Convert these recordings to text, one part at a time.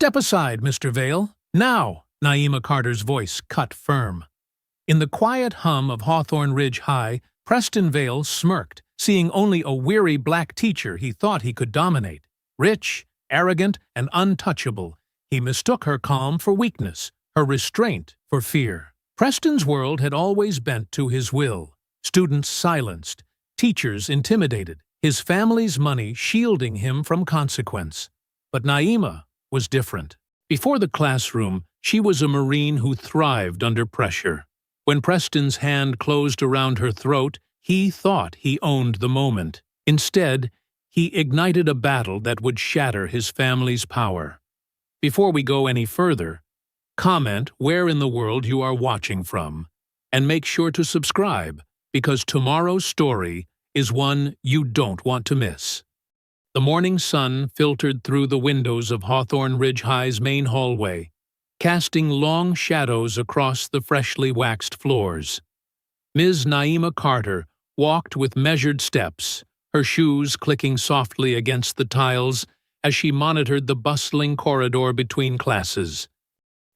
"Step aside, Mr. Vale. Now!" Naima Carter's voice cut firm. In the quiet hum of Hawthorne Ridge High, Preston Vale smirked, seeing only a weary black teacher he thought he could dominate. Rich, arrogant, and untouchable, he mistook her calm for weakness, her restraint for fear. Preston's world had always bent to his will, students silenced, teachers intimidated, his family's money shielding him from consequence. But Naima was different. Before the classroom, she was a Marine who thrived under pressure. When Preston's hand closed around her throat, he thought he owned the moment. Instead, he ignited a battle that would shatter his family's power. Before we go any further, comment where in the world you are watching from, and make sure to subscribe, because tomorrow's story is one you don't want to miss. The morning sun filtered through the windows of Hawthorne Ridge High's main hallway, casting long shadows across the freshly waxed floors. Ms. Naima Carter walked with measured steps, her shoes clicking softly against the tiles as she monitored the bustling corridor between classes.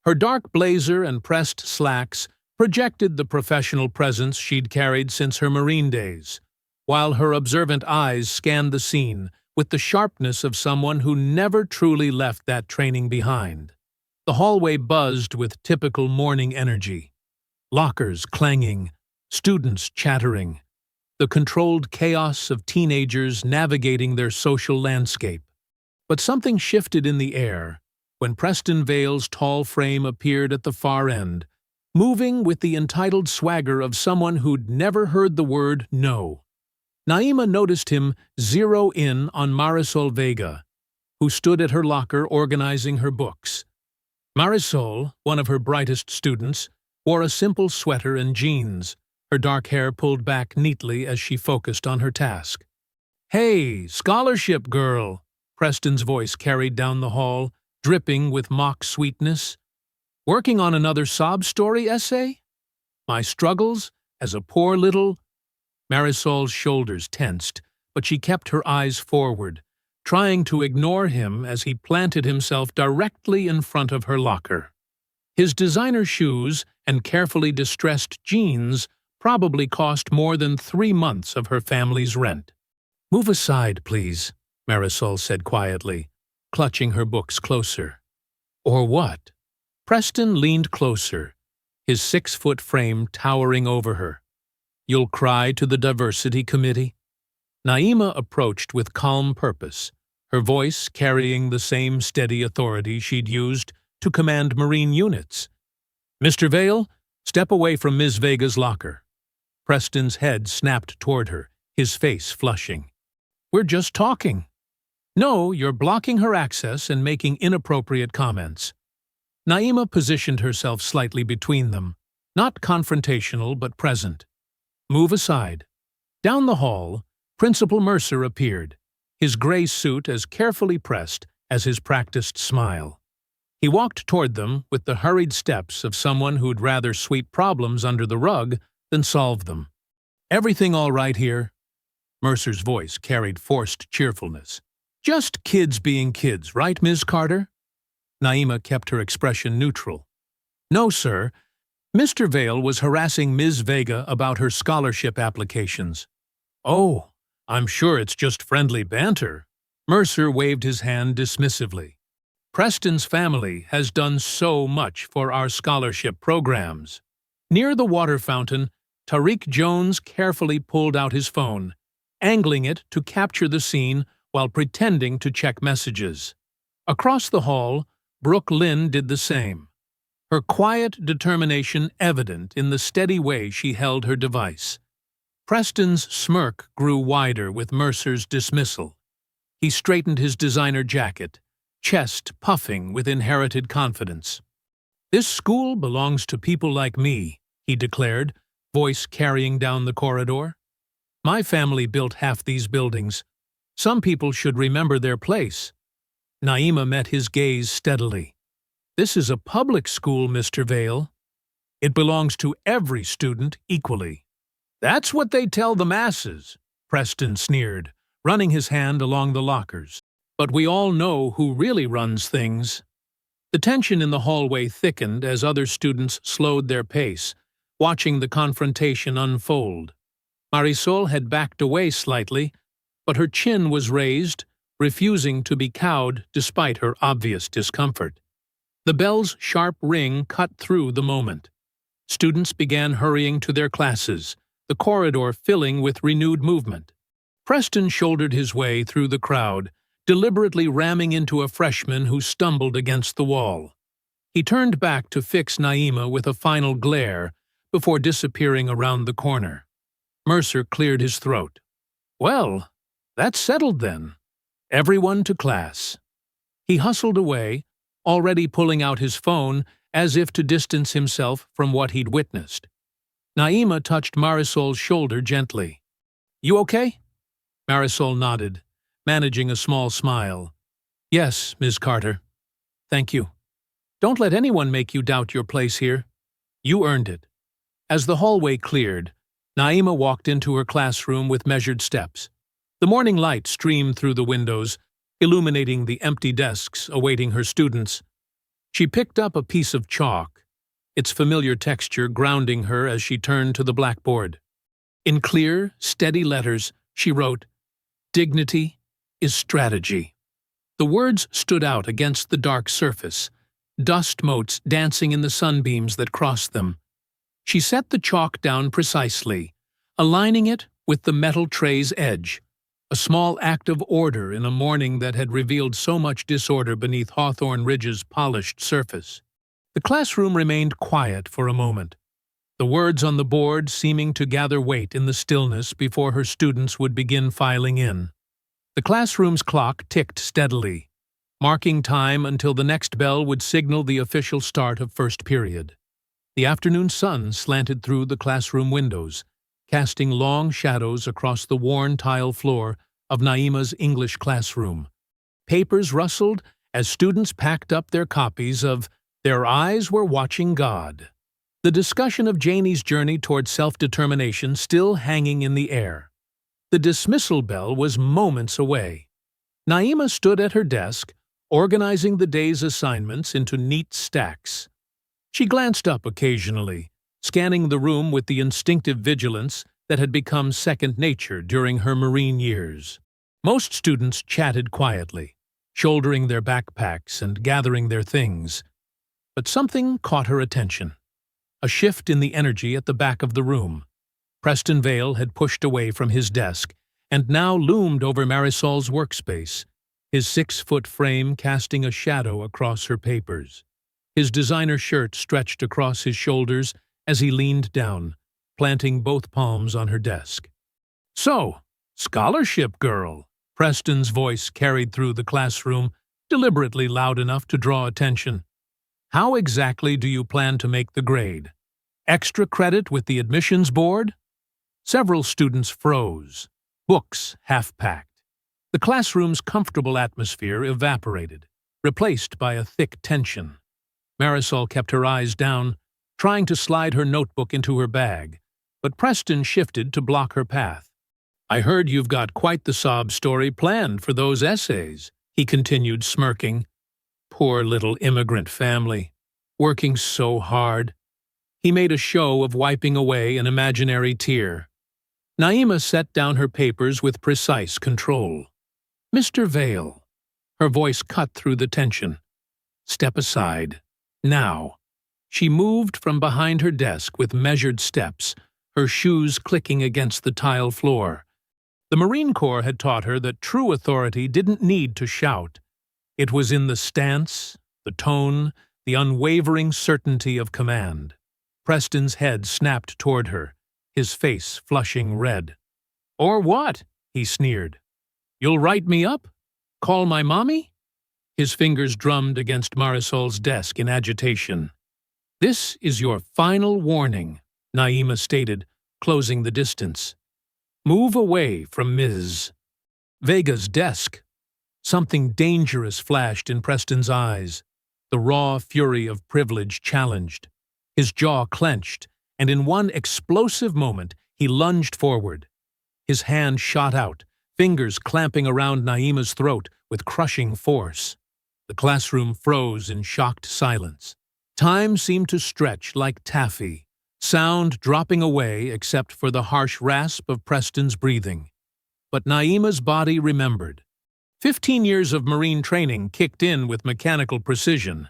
Her dark blazer and pressed slacks projected the professional presence she'd carried since her Marine days, while her observant eyes scanned the scene with the sharpness of someone who never truly left that training behind. The hallway buzzed with typical morning energy. Lockers clanging, students chattering, the controlled chaos of teenagers navigating their social landscape. But something shifted in the air when Preston Vale's tall frame appeared at the far end, moving with the entitled swagger of someone who'd never heard the word no. Naima noticed him zero in on Marisol Vega, who stood at her locker organizing her books. Marisol, one of her brightest students, wore a simple sweater and jeans, her dark hair pulled back neatly as she focused on her task. "Hey, scholarship girl!" Preston's voice carried down the hall, dripping with mock sweetness. "Working on another sob story essay? My struggles as a poor little—" Marisol's shoulders tensed, but she kept her eyes forward, trying to ignore him as he planted himself directly in front of her locker. His designer shoes and carefully distressed jeans probably cost more than 3 months of her family's rent. "Move aside, please," Marisol said quietly, clutching her books closer. "Or what?" Preston leaned closer, his 6-foot frame towering over her. "You'll cry to the diversity committee?" Naima approached with calm purpose, her voice carrying the same steady authority she'd used to command Marine units. "Mr. Vale, step away from Ms. Vega's locker." Preston's head snapped toward her, his face flushing. "We're just talking." "No, you're blocking her access and making inappropriate comments." Naima positioned herself slightly between them, not confrontational but present. "Move aside." Down the hall, Principal Mercer appeared, his gray suit as carefully pressed as his practiced smile. He walked toward them with the hurried steps of someone who'd rather sweep problems under the rug than solve them. "Everything all right here?" Mercer's voice carried forced cheerfulness. "Just kids being kids, right, Ms. Carter?" Naima kept her expression neutral. "No, sir. Mr. Vale was harassing Ms. Vega about her scholarship applications." "Oh, I'm sure it's just friendly banter." Mercer waved his hand dismissively. "Preston's family has done so much for our scholarship programs." Near the water fountain, Tariq Jones carefully pulled out his phone, angling it to capture the scene while pretending to check messages. Across the hall, Brooke Lynn did the same, her quiet determination evident in the steady way she held her device. Preston's smirk grew wider with Mercer's dismissal. He straightened his designer jacket, chest puffing with inherited confidence. "This school belongs to people like me," he declared, voice carrying down the corridor. "My family built half these buildings. Some people should remember their place." Naima met his gaze steadily. "This is a public school, Mr. Vale. It belongs to every student equally." "That's what they tell the masses," Preston sneered, running his hand along the lockers. "But we all know who really runs things." The tension in the hallway thickened as other students slowed their pace, watching the confrontation unfold. Marisol had backed away slightly, but her chin was raised, refusing to be cowed despite her obvious discomfort. The bell's sharp ring cut through the moment. Students began hurrying to their classes, the corridor filling with renewed movement. Preston shouldered his way through the crowd, deliberately ramming into a freshman who stumbled against the wall. He turned back to fix Naima with a final glare before disappearing around the corner. Mercer cleared his throat. "Well, that's settled then. Everyone to class." He hustled away, already pulling out his phone as if to distance himself from what he'd witnessed. Naima touched Marisol's shoulder gently. "You okay?" Marisol nodded, managing a small smile. "Yes, Ms. Carter. Thank you. Don't let anyone make you doubt your place here. You earned it." As the hallway cleared, Naima walked into her classroom with measured steps. The morning light streamed through the windows, illuminating the empty desks awaiting her students. She picked up a piece of chalk, its familiar texture grounding her as she turned to the blackboard. In clear, steady letters, she wrote, "Dignity is strategy." The words stood out against the dark surface, dust motes dancing in the sunbeams that crossed them. She set the chalk down precisely, aligning it with the metal tray's edge, a small act of order in a morning that had revealed so much disorder beneath Hawthorne Ridge's polished surface. The classroom remained quiet for a moment, the words on the board seeming to gather weight in the stillness before her students would begin filing in. The classroom's clock ticked steadily, marking time until the next bell would signal the official start of first period. The afternoon sun slanted through the classroom windows, casting long shadows across the worn tile floor of Naima's English classroom. Papers rustled as students packed up their copies of Their Eyes Were Watching God, the discussion of Janie's journey toward self-determination still hanging in the air. The dismissal bell was moments away. Naima stood at her desk, organizing the day's assignments into neat stacks. She glanced up occasionally, scanning the room with the instinctive vigilance that had become second nature during her Marine years. Most students chatted quietly, shouldering their backpacks and gathering their things. But something caught her attention. A shift in the energy at the back of the room. Preston Vale had pushed away from his desk and now loomed over Marisol's workspace, his 6-foot frame casting a shadow across her papers. His designer shirt stretched across his shoulders as he leaned down, planting both palms on her desk. "So, scholarship girl," Preston's voice carried through the classroom, deliberately loud enough to draw attention. "How exactly do you plan to make the grade? Extra credit with the admissions board?" Several students froze, books half-packed. The classroom's comfortable atmosphere evaporated, replaced by a thick tension. Marisol kept her eyes down, trying to slide her notebook into her bag, but Preston shifted to block her path. "I heard you've got quite the sob story planned for those essays," he continued, smirking. "Poor little immigrant family, working so hard." He made a show of wiping away an imaginary tear. Naima set down her papers with precise control. "Mr. Vale," her voice cut through the tension. "Step aside. Now." She moved from behind her desk with measured steps, her shoes clicking against the tile floor. The Marine Corps had taught her that true authority didn't need to shout. It was in the stance, the tone, the unwavering certainty of command. Preston's head snapped toward her, his face flushing red. "Or what?" he sneered. "You'll write me up? Call my mommy?" His fingers drummed against Marisol's desk in agitation. "This is your final warning," Naima stated, closing the distance. "Move away from Ms. Vega's desk." Something dangerous flashed in Preston's eyes. The raw fury of privilege challenged. His jaw clenched, and in one explosive moment he lunged forward. His hand shot out, fingers clamping around Naima's throat with crushing force. The classroom froze in shocked silence. Time seemed to stretch like taffy, sound dropping away except for the harsh rasp of Preston's breathing. But Naima's body remembered. 15 years of Marine training kicked in with mechanical precision.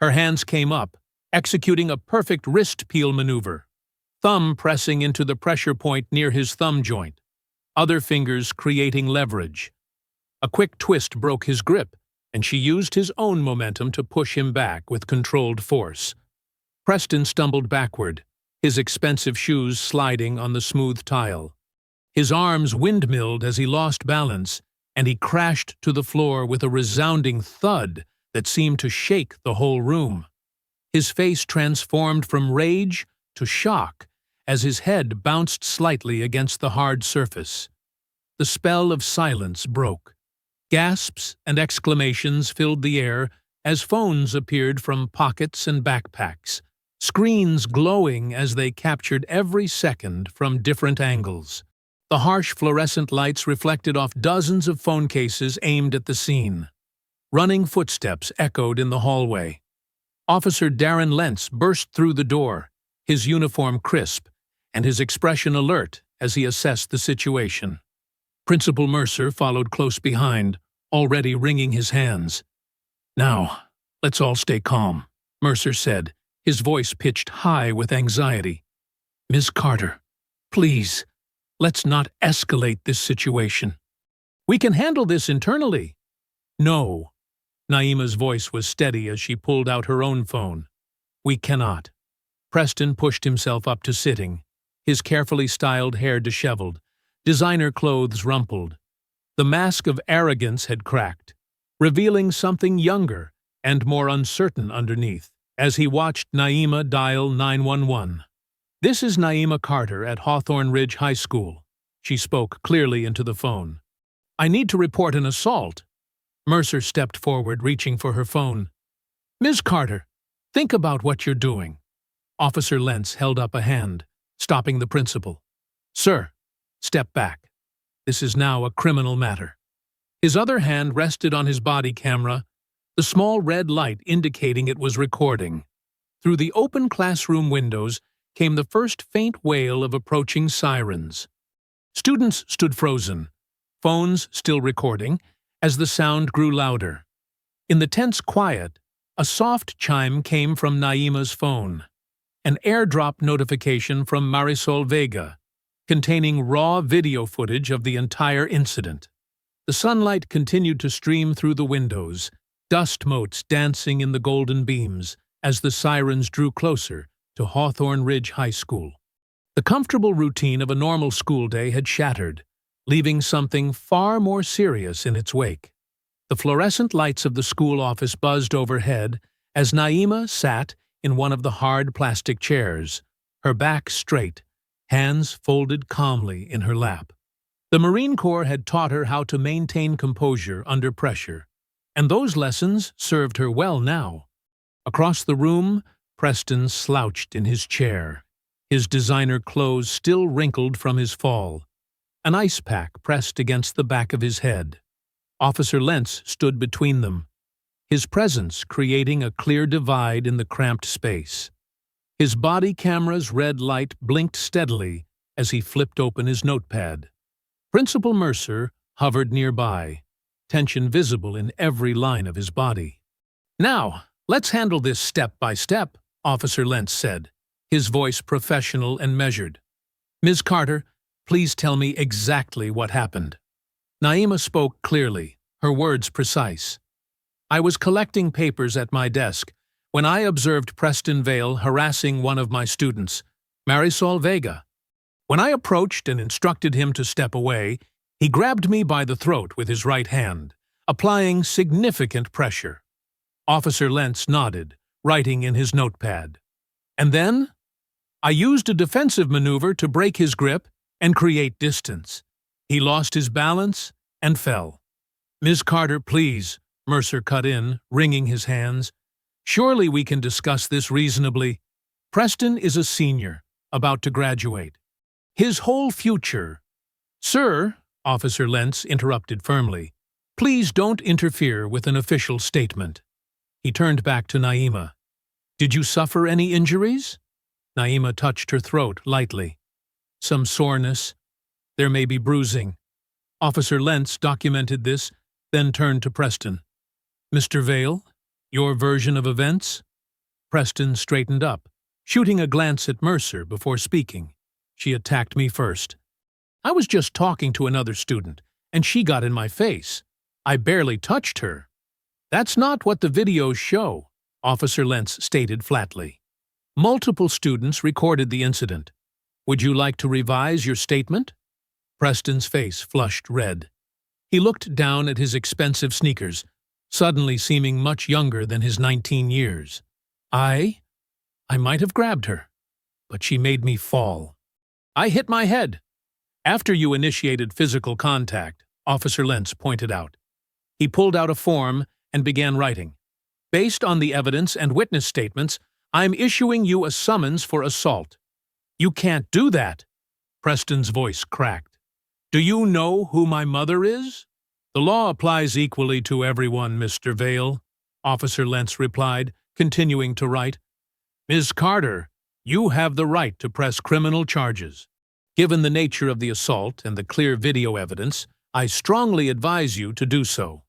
Her hands came up, executing a perfect wrist peel maneuver, thumb pressing into the pressure point near his thumb joint, other fingers creating leverage. A quick twist broke his grip, and she used his own momentum to push him back with controlled force. Preston stumbled backward, his expensive shoes sliding on the smooth tile. His arms windmilled as he lost balance, and he crashed to the floor with a resounding thud that seemed to shake the whole room. His face transformed from rage to shock as his head bounced slightly against the hard surface. The spell of silence broke. Gasps and exclamations filled the air as phones appeared from pockets and backpacks, screens glowing as they captured every second from different angles. The harsh fluorescent lights reflected off dozens of phone cases aimed at the scene. Running footsteps echoed in the hallway. Officer Darren Lentz burst through the door, his uniform crisp, and his expression alert as he assessed the situation. Principal Mercer followed close behind, already wringing his hands. "Now, let's all stay calm," Mercer said, his voice pitched high with anxiety. "Ms. Carter, please, let's not escalate this situation." "We can handle this internally." "No." Naima's voice was steady as she pulled out her own phone. "We cannot." Preston pushed himself up to sitting, his carefully styled hair disheveled, designer clothes rumpled. The mask of arrogance had cracked, revealing something younger and more uncertain underneath, as he watched Naima dial 911. "This is Naima Carter at Hawthorne Ridge High School," she spoke clearly into the phone. "I need to report an assault." Mercer stepped forward, reaching for her phone. "Ms. Carter, think about what you're doing." Officer Lentz held up a hand, stopping the principal. "Sir, step back. This is now a criminal matter." His other hand rested on his body camera, the small red light indicating it was recording. Through the open classroom windows came the first faint wail of approaching sirens. Students stood frozen, phones still recording, as the sound grew louder. In the tense quiet, a soft chime came from Naima's phone, an airdrop notification from Marisol Vega, containing raw video footage of the entire incident. The sunlight continued to stream through the windows, dust motes dancing in the golden beams as the sirens drew closer to Hawthorne Ridge High School. The comfortable routine of a normal school day had shattered, leaving something far more serious in its wake. The fluorescent lights of the school office buzzed overhead as Naima sat in one of the hard plastic chairs, her back straight, hands folded calmly in her lap. The Marine Corps had taught her how to maintain composure under pressure, and those lessons served her well now. Across the room, Preston slouched in his chair, his designer clothes still wrinkled from his fall, an ice pack pressed against the back of his head. Officer Lentz stood between them, his presence creating a clear divide in the cramped space. His body camera's red light blinked steadily as he flipped open his notepad. Principal Mercer hovered nearby, tension visible in every line of his body. "Now, let's handle this step by step," Officer Lentz said, his voice professional and measured. "Ms. Carter, please tell me exactly what happened." Naima spoke clearly, her words precise. "I was collecting papers at my desk when I observed Preston Vale harassing one of my students, Marisol Vega. When I approached and instructed him to step away, he grabbed me by the throat with his right hand, applying significant pressure." Officer Lentz nodded, writing in his notepad. "And then? I used a defensive maneuver to break his grip and create distance. He lost his balance and fell." "Ms. Carter, please," Mercer cut in, wringing his hands. "Surely we can discuss this reasonably. Preston is a senior, about to graduate. His whole future—" "Sir," Officer Lentz interrupted firmly, Please don't interfere with an official statement. He turned back to Naima. Did you suffer any injuries? Naima touched her throat lightly. Some soreness. There may be bruising. Officer Lentz documented this, then turned to Preston. Mr. Vale, your version of events? Preston straightened up, shooting a glance at Mercer before speaking. She attacked me first. I was just talking to another student, and she got in my face. I barely touched her. That's not what the videos show, Officer Lentz stated flatly. Multiple students recorded the incident. Would you like to revise your statement? Preston's face flushed red. He looked down at his expensive sneakers, suddenly seeming much younger than his 19 years. I might have grabbed her, but she made me fall. I hit my head. After you initiated physical contact, Officer Lentz pointed out. He pulled out a form and began writing. Based on the evidence and witness statements, I'm issuing you a summons for assault. You can't do that. Preston's voice cracked. Do you know who my mother is? The law applies equally to everyone, Mr. Vale, Officer Lentz replied, continuing to write. Ms. Carter, you have the right to press criminal charges. Given the nature of the assault and the clear video evidence, I strongly advise you to do so.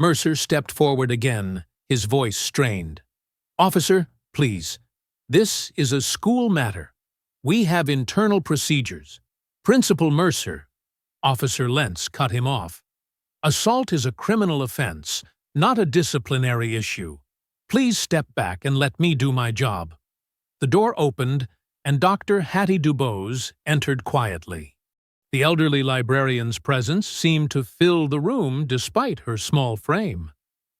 Mercer stepped forward again, his voice strained. Officer, please. This is a school matter. We have internal procedures. Principal Mercer. Officer Lentz cut him off. Assault is a criminal offense, not a disciplinary issue. Please step back and let me do my job. The door opened, and Dr. Hattie Dubose entered quietly. The elderly librarian's presence seemed to fill the room despite her small frame.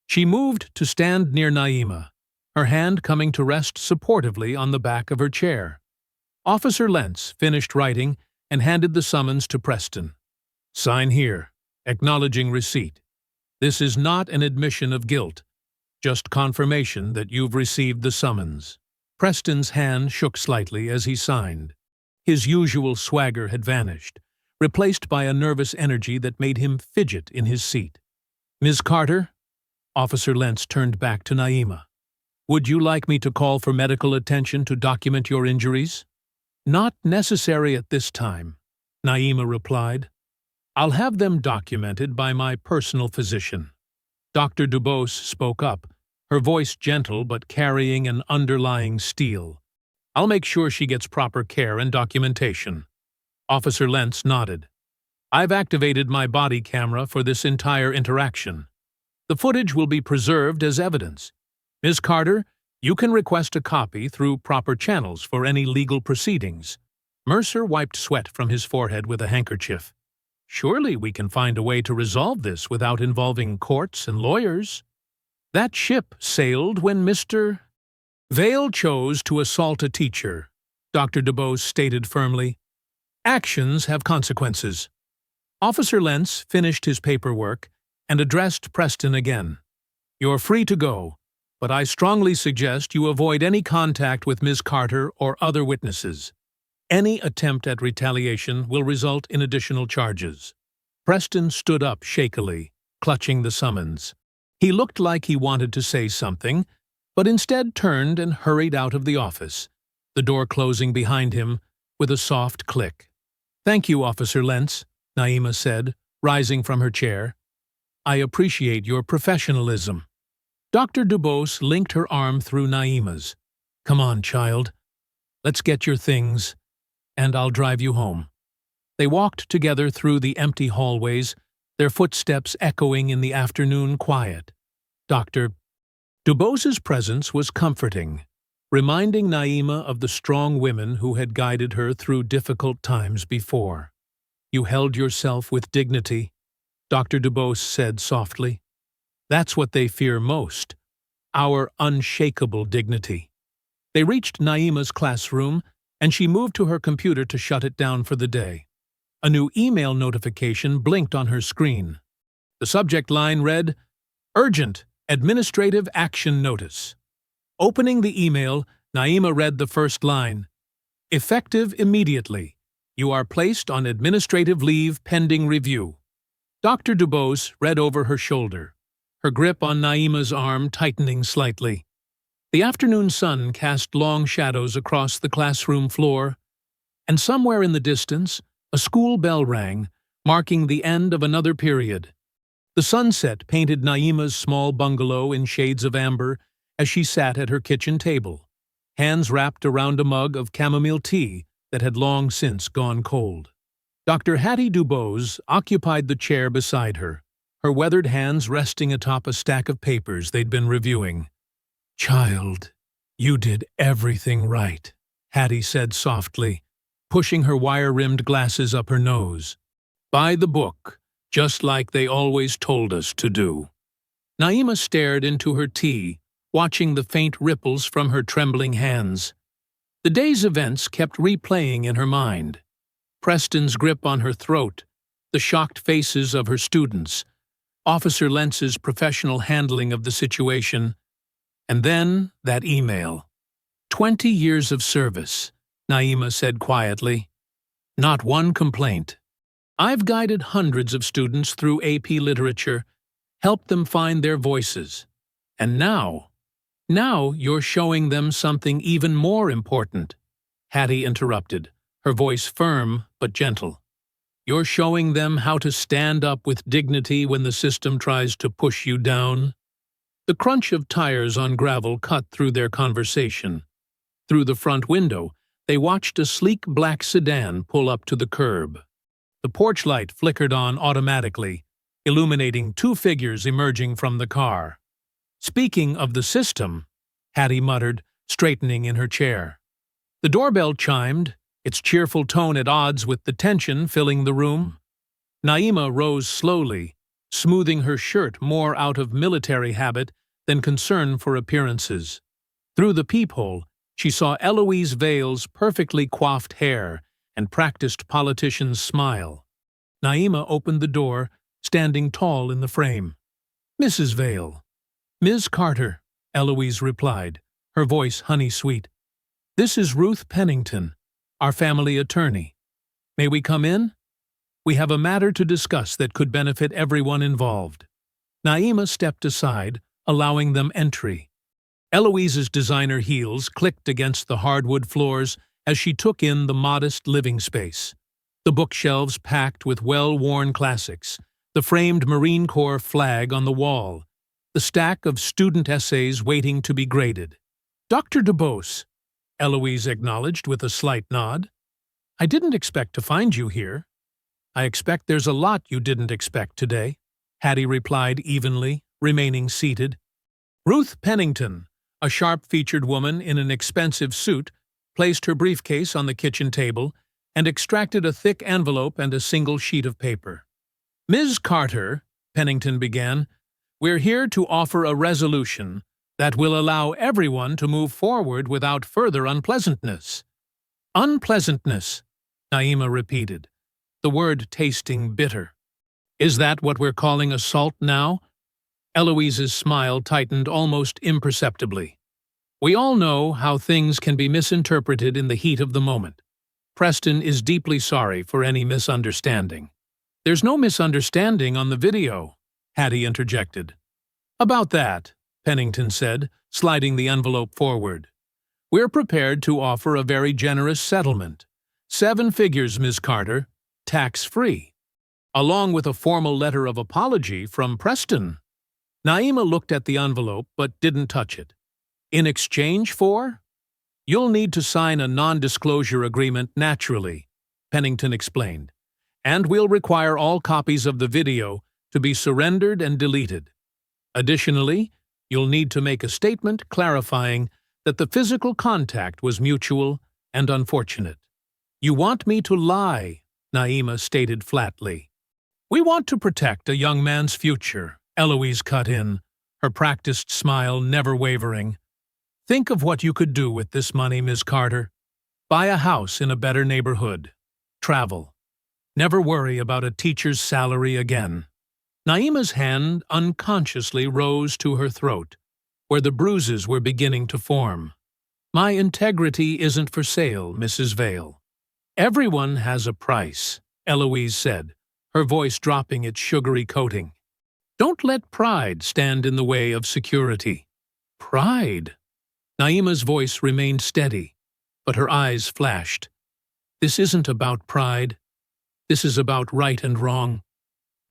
She moved to stand near Naima, her hand coming to rest supportively on the back of her chair. Officer Lentz finished writing and handed the summons to Preston. Sign here, acknowledging receipt. This is not an admission of guilt, just confirmation that you've received the summons. Preston's hand shook slightly as he signed. His usual swagger had vanished, replaced by a nervous energy that made him fidget in his seat. Ms. Carter, Officer Lentz turned back to Naima. Would you like me to call for medical attention to document your injuries? Not necessary at this time, Naima replied. I'll have them documented by my personal physician. Dr. Dubose spoke up, her voice gentle but carrying an underlying steel. I'll make sure she gets proper care and documentation. Officer Lentz nodded. I've activated my body camera for this entire interaction. The footage will be preserved as evidence. Ms. Carter, you can request a copy through proper channels for any legal proceedings. Mercer wiped sweat from his forehead with a handkerchief. Surely we can find a way to resolve this without involving courts and lawyers. That ship sailed when Mr. Vale chose to assault a teacher, Dr. Dubose stated firmly. Actions have consequences. Officer Lentz finished his paperwork and addressed Preston again. You're free to go, but I strongly suggest you avoid any contact with Ms. Carter or other witnesses. Any attempt at retaliation will result in additional charges. Preston stood up shakily, clutching the summons. He looked like he wanted to say something, but instead turned and hurried out of the office, the door closing behind him with a soft click. Thank you, Officer Lentz, Naima said, rising from her chair. I appreciate your professionalism. Dr. Dubose linked her arm through Naima's. Come on, child. Let's get your things, and I'll drive you home. They walked together through the empty hallways, their footsteps echoing in the afternoon quiet. Dr. Dubose's presence was comforting, reminding Naima of the strong women who had guided her through difficult times before. You held yourself with dignity, Dr. Dubose said softly. That's what they fear most, our unshakable dignity. They reached Naima's classroom, and she moved to her computer to shut it down for the day. A new email notification blinked on her screen. The subject line read, Urgent Administrative Action Notice. Opening the email, Naima read the first line. Effective immediately. You are placed on administrative leave pending review. Dr. Dubose read over her shoulder, her grip on Naima's arm tightening slightly. The afternoon sun cast long shadows across the classroom floor, and somewhere in the distance, a school bell rang, marking the end of another period. The sunset painted Naima's small bungalow in shades of amber as she sat at her kitchen table, hands wrapped around a mug of chamomile tea that had long since gone cold. Dr. Hattie Dubose occupied the chair beside her, her weathered hands resting atop a stack of papers they'd been reviewing. "Child, you did everything right," Hattie said softly, pushing her wire-rimmed glasses up her nose. "By the book, just like they always told us to do." Naima stared into her tea, watching the faint ripples from her trembling hands. The day's events kept replaying in her mind. Preston's grip on her throat, the shocked faces of her students, Officer Lentz's professional handling of the situation, and then that email. 20 years of service, Naima said quietly. Not one complaint. I've guided hundreds of students through AP literature, helped them find their voices. And now you're showing them something even more important. Hattie interrupted, her voice firm but gentle. You're showing them how to stand up with dignity when the system tries to push you down. The crunch of tires on gravel cut through their conversation. Through the front window, they watched a sleek black sedan pull up to the curb. The porch light flickered on automatically, illuminating two figures emerging from the car. "Speaking of the system," Hattie muttered, straightening in her chair. The doorbell chimed, its cheerful tone at odds with the tension filling the room. Naima rose slowly, smoothing her shirt more out of military habit than concern for appearances. Through the peephole, she saw Eloise Vale's perfectly coiffed hair and practiced politician's smile. Naima opened the door, standing tall in the frame. "Mrs. Vale." "Ms. Carter," Eloise replied, her voice honey-sweet. "This is Ruth Pennington, our family attorney. May we come in? We have a matter to discuss that could benefit everyone involved." Naima stepped aside, allowing them entry. Eloise's designer heels clicked against the hardwood floors as she took in the modest living space. The bookshelves packed with well-worn classics, the framed Marine Corps flag on the wall, the stack of student essays waiting to be graded. "Dr. Dubose," Eloise acknowledged with a slight nod. "I didn't expect to find you here." "I expect there's a lot you didn't expect today," Hattie replied evenly, remaining seated. Ruth Pennington, a sharp-featured woman in an expensive suit, placed her briefcase on the kitchen table and extracted a thick envelope and a single sheet of paper. "Ms. Carter," Pennington began, "we're here to offer a resolution that will allow everyone to move forward without further unpleasantness." "Unpleasantness," Naima repeated, the word tasting bitter. "Is that what we're calling assault now?" Eloise's smile tightened almost imperceptibly. "We all know how things can be misinterpreted in the heat of the moment. Preston is deeply sorry for any misunderstanding." "There's no misunderstanding on the video," Hattie interjected. "About that," Pennington said, sliding the envelope forward. "We're prepared to offer a very generous settlement. 7 figures, Ms. Carter, tax-free, along with a formal letter of apology from Preston." Naima looked at the envelope but didn't touch it. "In exchange for?" "You'll need to sign a non-disclosure agreement naturally," Pennington explained, "and we'll require all copies of the video to be surrendered and deleted. Additionally, you'll need to make a statement clarifying that the physical contact was mutual and unfortunate." "You want me to lie," Naima stated flatly. "We want to protect a young man's future," Eloise cut in, her practiced smile never wavering. "Think of what you could do with this money, Ms. Carter. Buy a house in a better neighborhood. Travel. Never worry about a teacher's salary again." Naima's hand unconsciously rose to her throat, where the bruises were beginning to form. "My integrity isn't for sale, Mrs. Vale." "Everyone has a price," Eloise said, her voice dropping its sugary coating. Don't let pride stand in the way of security. Pride? Naima's voice remained steady, but her eyes flashed. This isn't about pride. This is about right and wrong.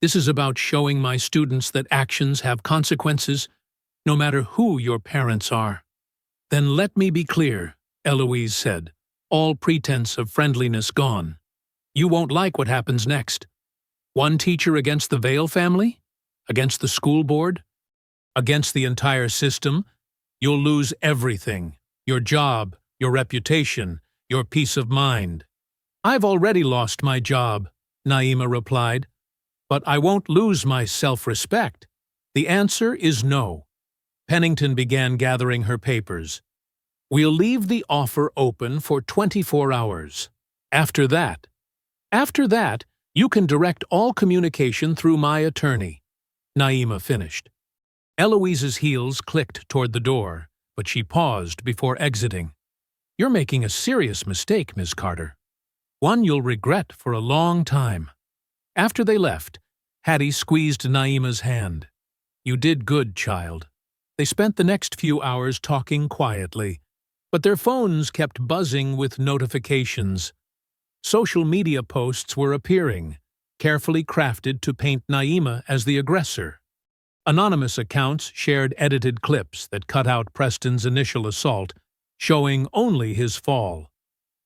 This is about showing my students that actions have consequences, no matter who your parents are. Then let me be clear, Eloise said, all pretense of friendliness gone. You won't like what happens next. One teacher against the Vale family? Against the school board? Against the entire system? You'll lose everything. Your job, your reputation, your peace of mind. I've already lost my job, Naima replied. But I won't lose my self-respect. The answer is no. Pennington began gathering her papers. We'll leave the offer open for 24 hours. After that, you can direct all communication through my attorney. Naima finished. Eloise's heels clicked toward the door, but she paused before exiting. You're making a serious mistake, Miss Carter. One you'll regret for a long time. After they left, Hattie squeezed Naima's hand. You did good, child. They spent the next few hours talking quietly, but their phones kept buzzing with notifications. Social media posts were appearing, carefully crafted to paint Naima as the aggressor. Anonymous accounts shared edited clips that cut out Preston's initial assault, showing only his fall.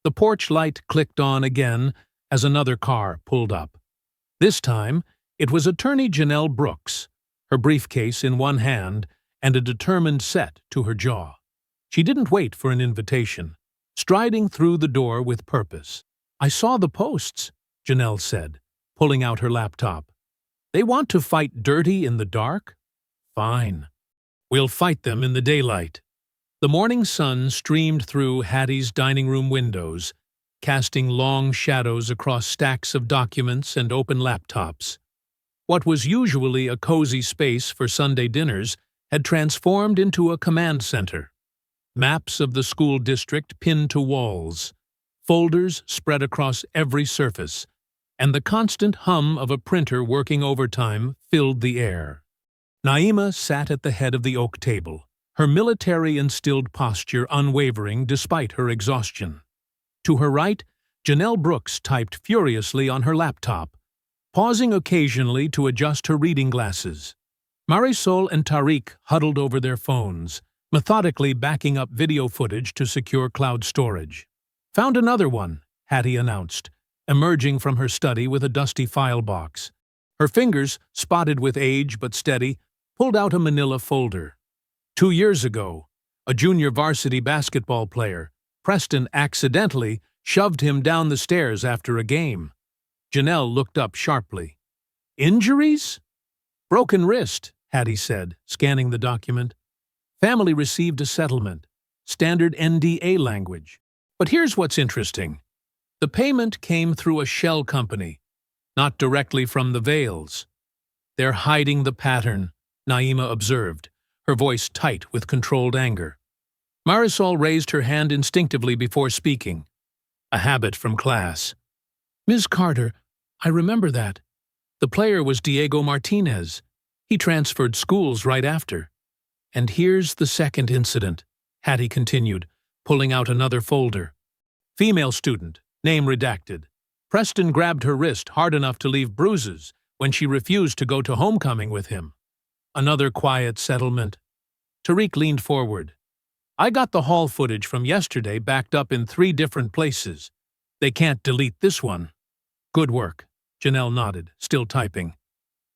The porch light clicked on again as another car pulled up. This time, it was attorney Janelle Brooks, her briefcase in one hand and a determined set to her jaw. She didn't wait for an invitation, striding through the door with purpose. I saw the posts, Janelle said, pulling out her laptop. They want to fight dirty in the dark? Fine. We'll fight them in the daylight. The morning sun streamed through Hattie's dining room windows, casting long shadows across stacks of documents and open laptops. What was usually a cozy space for Sunday dinners had transformed into a command center. Maps of the school district pinned to walls, folders spread across every surface, and the constant hum of a printer working overtime filled the air. Naima sat at the head of the oak table, her military-instilled posture unwavering despite her exhaustion. To her right, Janelle Brooks typed furiously on her laptop, pausing occasionally to adjust her reading glasses. Marisol and Tariq huddled over their phones, methodically backing up video footage to secure cloud storage. Found another one, Hattie announced, emerging from her study with a dusty file box. Her fingers, spotted with age but steady, pulled out a manila folder. 2 years ago, a junior varsity basketball player, Preston, accidentally shoved him down the stairs after a game. Janelle looked up sharply. Injuries? Broken wrist, Hattie said, scanning the document. Family received a settlement. Standard NDA language. But here's what's interesting. The payment came through a shell company, not directly from the Vales. They're hiding the pattern, Naima observed, her voice tight with controlled anger. Marisol raised her hand instinctively before speaking. A habit from class. Ms. Carter, I remember that. The player was Diego Martinez. He transferred schools right after. And here's the second incident, Hattie continued, pulling out another folder. Female student, name redacted. Preston grabbed her wrist hard enough to leave bruises when she refused to go to homecoming with him. Another quiet settlement. Tariq leaned forward. I got the hall footage from yesterday backed up in 3 different places. They can't delete this one. Good work, Janelle nodded, still typing.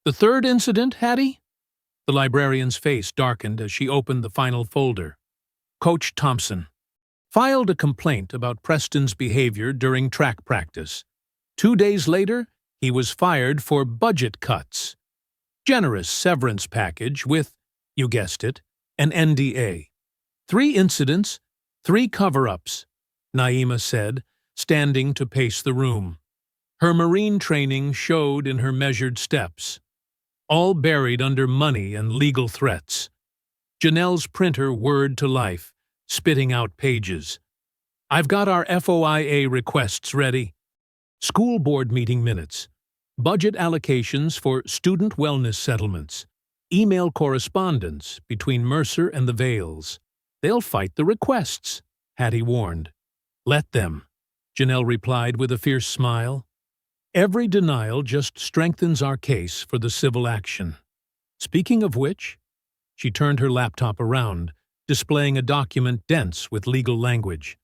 The third incident, Hattie? The librarian's face darkened as she opened the final folder. Coach Thompson filed a complaint about Preston's behavior during track practice. 2 days later, he was fired for budget cuts. Generous severance package with, you guessed it, an NDA. 3 incidents, 3 cover-ups, Naima said, standing to pace the room. Her Marine training showed in her measured steps, all buried under money and legal threats. Janelle's printer whirred to life, spitting out pages. I've got our FOIA requests ready. School board meeting minutes. budget allocations for student wellness settlements, email correspondence between Mercer and the Vales. They'll fight the requests, Hattie warned. Let them, Janelle replied with a fierce smile. Every denial just strengthens our case for the civil action. Speaking of which, she turned her laptop around, displaying a document dense with legal language.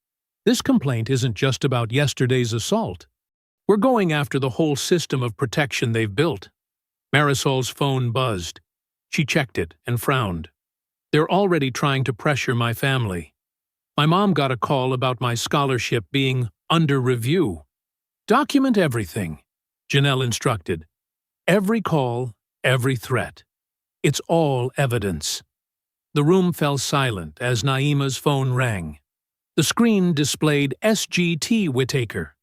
This complaint isn't just about yesterday's assault. We're going after the whole system of protection they've built. Marisol's phone buzzed. She checked it and frowned. They're already trying to pressure my family. My mom got a call about my scholarship being under review. Document everything, Janelle instructed. Every call, every threat. It's all evidence. The room fell silent as Naima's phone rang. The screen displayed SGT Whitaker.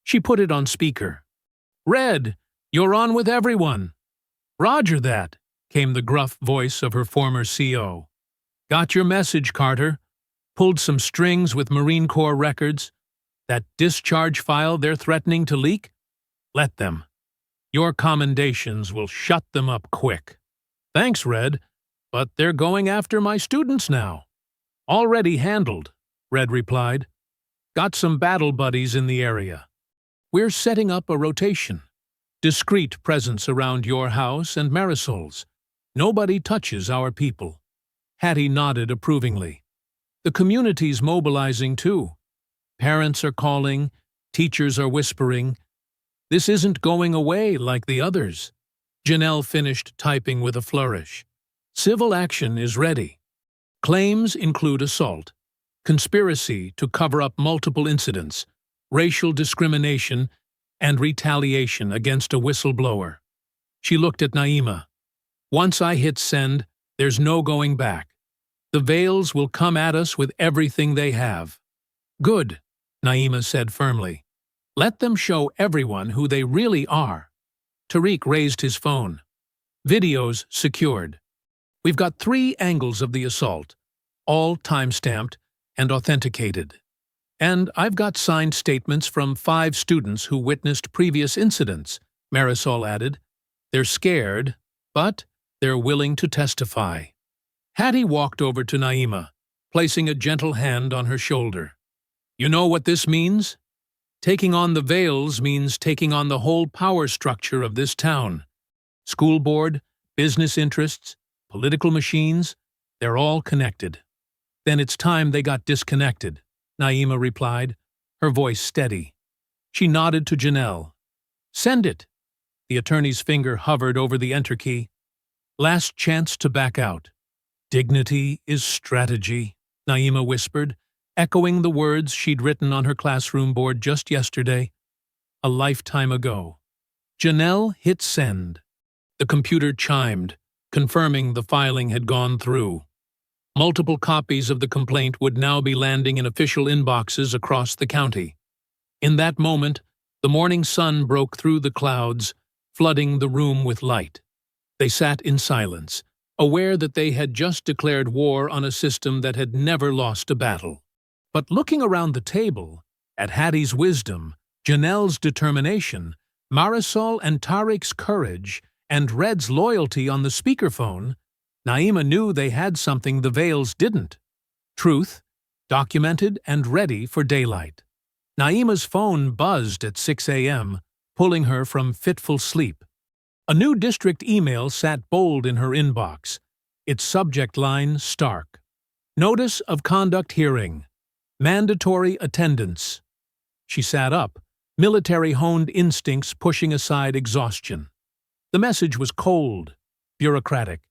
She put it on speaker. "Red, you're on with everyone." "Roger that," came the gruff voice of her former CO. "Got your message, Carter. Pulled some strings with Marine Corps records. That discharge file they're threatening to leak? Let them. Your commendations will shut them up quick." "Thanks, Red, but they're going after my students now." "Already handled," Red replied. "Got some battle buddies in the area. We're setting up a rotation. Discreet presence around your house and Marisol's. Nobody touches our people." Hattie nodded approvingly. "The community's mobilizing too. Parents are calling, teachers are whispering. This isn't going away like the others." Janelle finished typing with a flourish. "Civil action is ready. Claims include assault, conspiracy to cover up multiple incidents, racial discrimination, and retaliation against a whistleblower." She looked at Naima. "Once I hit send, there's no going back. The Vales will come at us with everything they have." "Good," Naima said firmly. "Let them show everyone who they really are." Tariq raised his phone. "Videos secured. We've got 3 angles of the assault, all time-stamped and authenticated. And I've got signed statements from 5 students who witnessed previous incidents," Marisol added. "They're scared, but they're willing to testify." Hattie walked over to Naima, placing a gentle hand on her shoulder. "You know what this means? Taking on the Vales means taking on the whole power structure of this town. School board, business interests, political machines, they're all connected." "Then it's time they got disconnected," Naima replied, her voice steady. She nodded to Janelle. "Send it." The attorney's finger hovered over the enter key. "Last chance to back out." "Dignity is strategy," Naima whispered, echoing the words she'd written on her classroom board just yesterday, a lifetime ago. Janelle hit send. The computer chimed, confirming the filing had gone through. Multiple copies of the complaint would now be landing in official inboxes across the county. In that moment, the morning sun broke through the clouds, flooding the room with light. They sat in silence, aware that they had just declared war on a system that had never lost a battle. But looking around the table, at Hattie's wisdom, Janelle's determination, Marisol and Tariq's courage, and Red's loyalty on the speakerphone, Naima knew they had something the Vales didn't. Truth, documented and ready for daylight. Naima's phone buzzed at 6 a.m., pulling her from fitful sleep. A new district email sat bold in her inbox, its subject line stark. "Notice of conduct hearing. Mandatory attendance." She sat up, military-honed instincts pushing aside exhaustion. The message was cold, bureaucratic.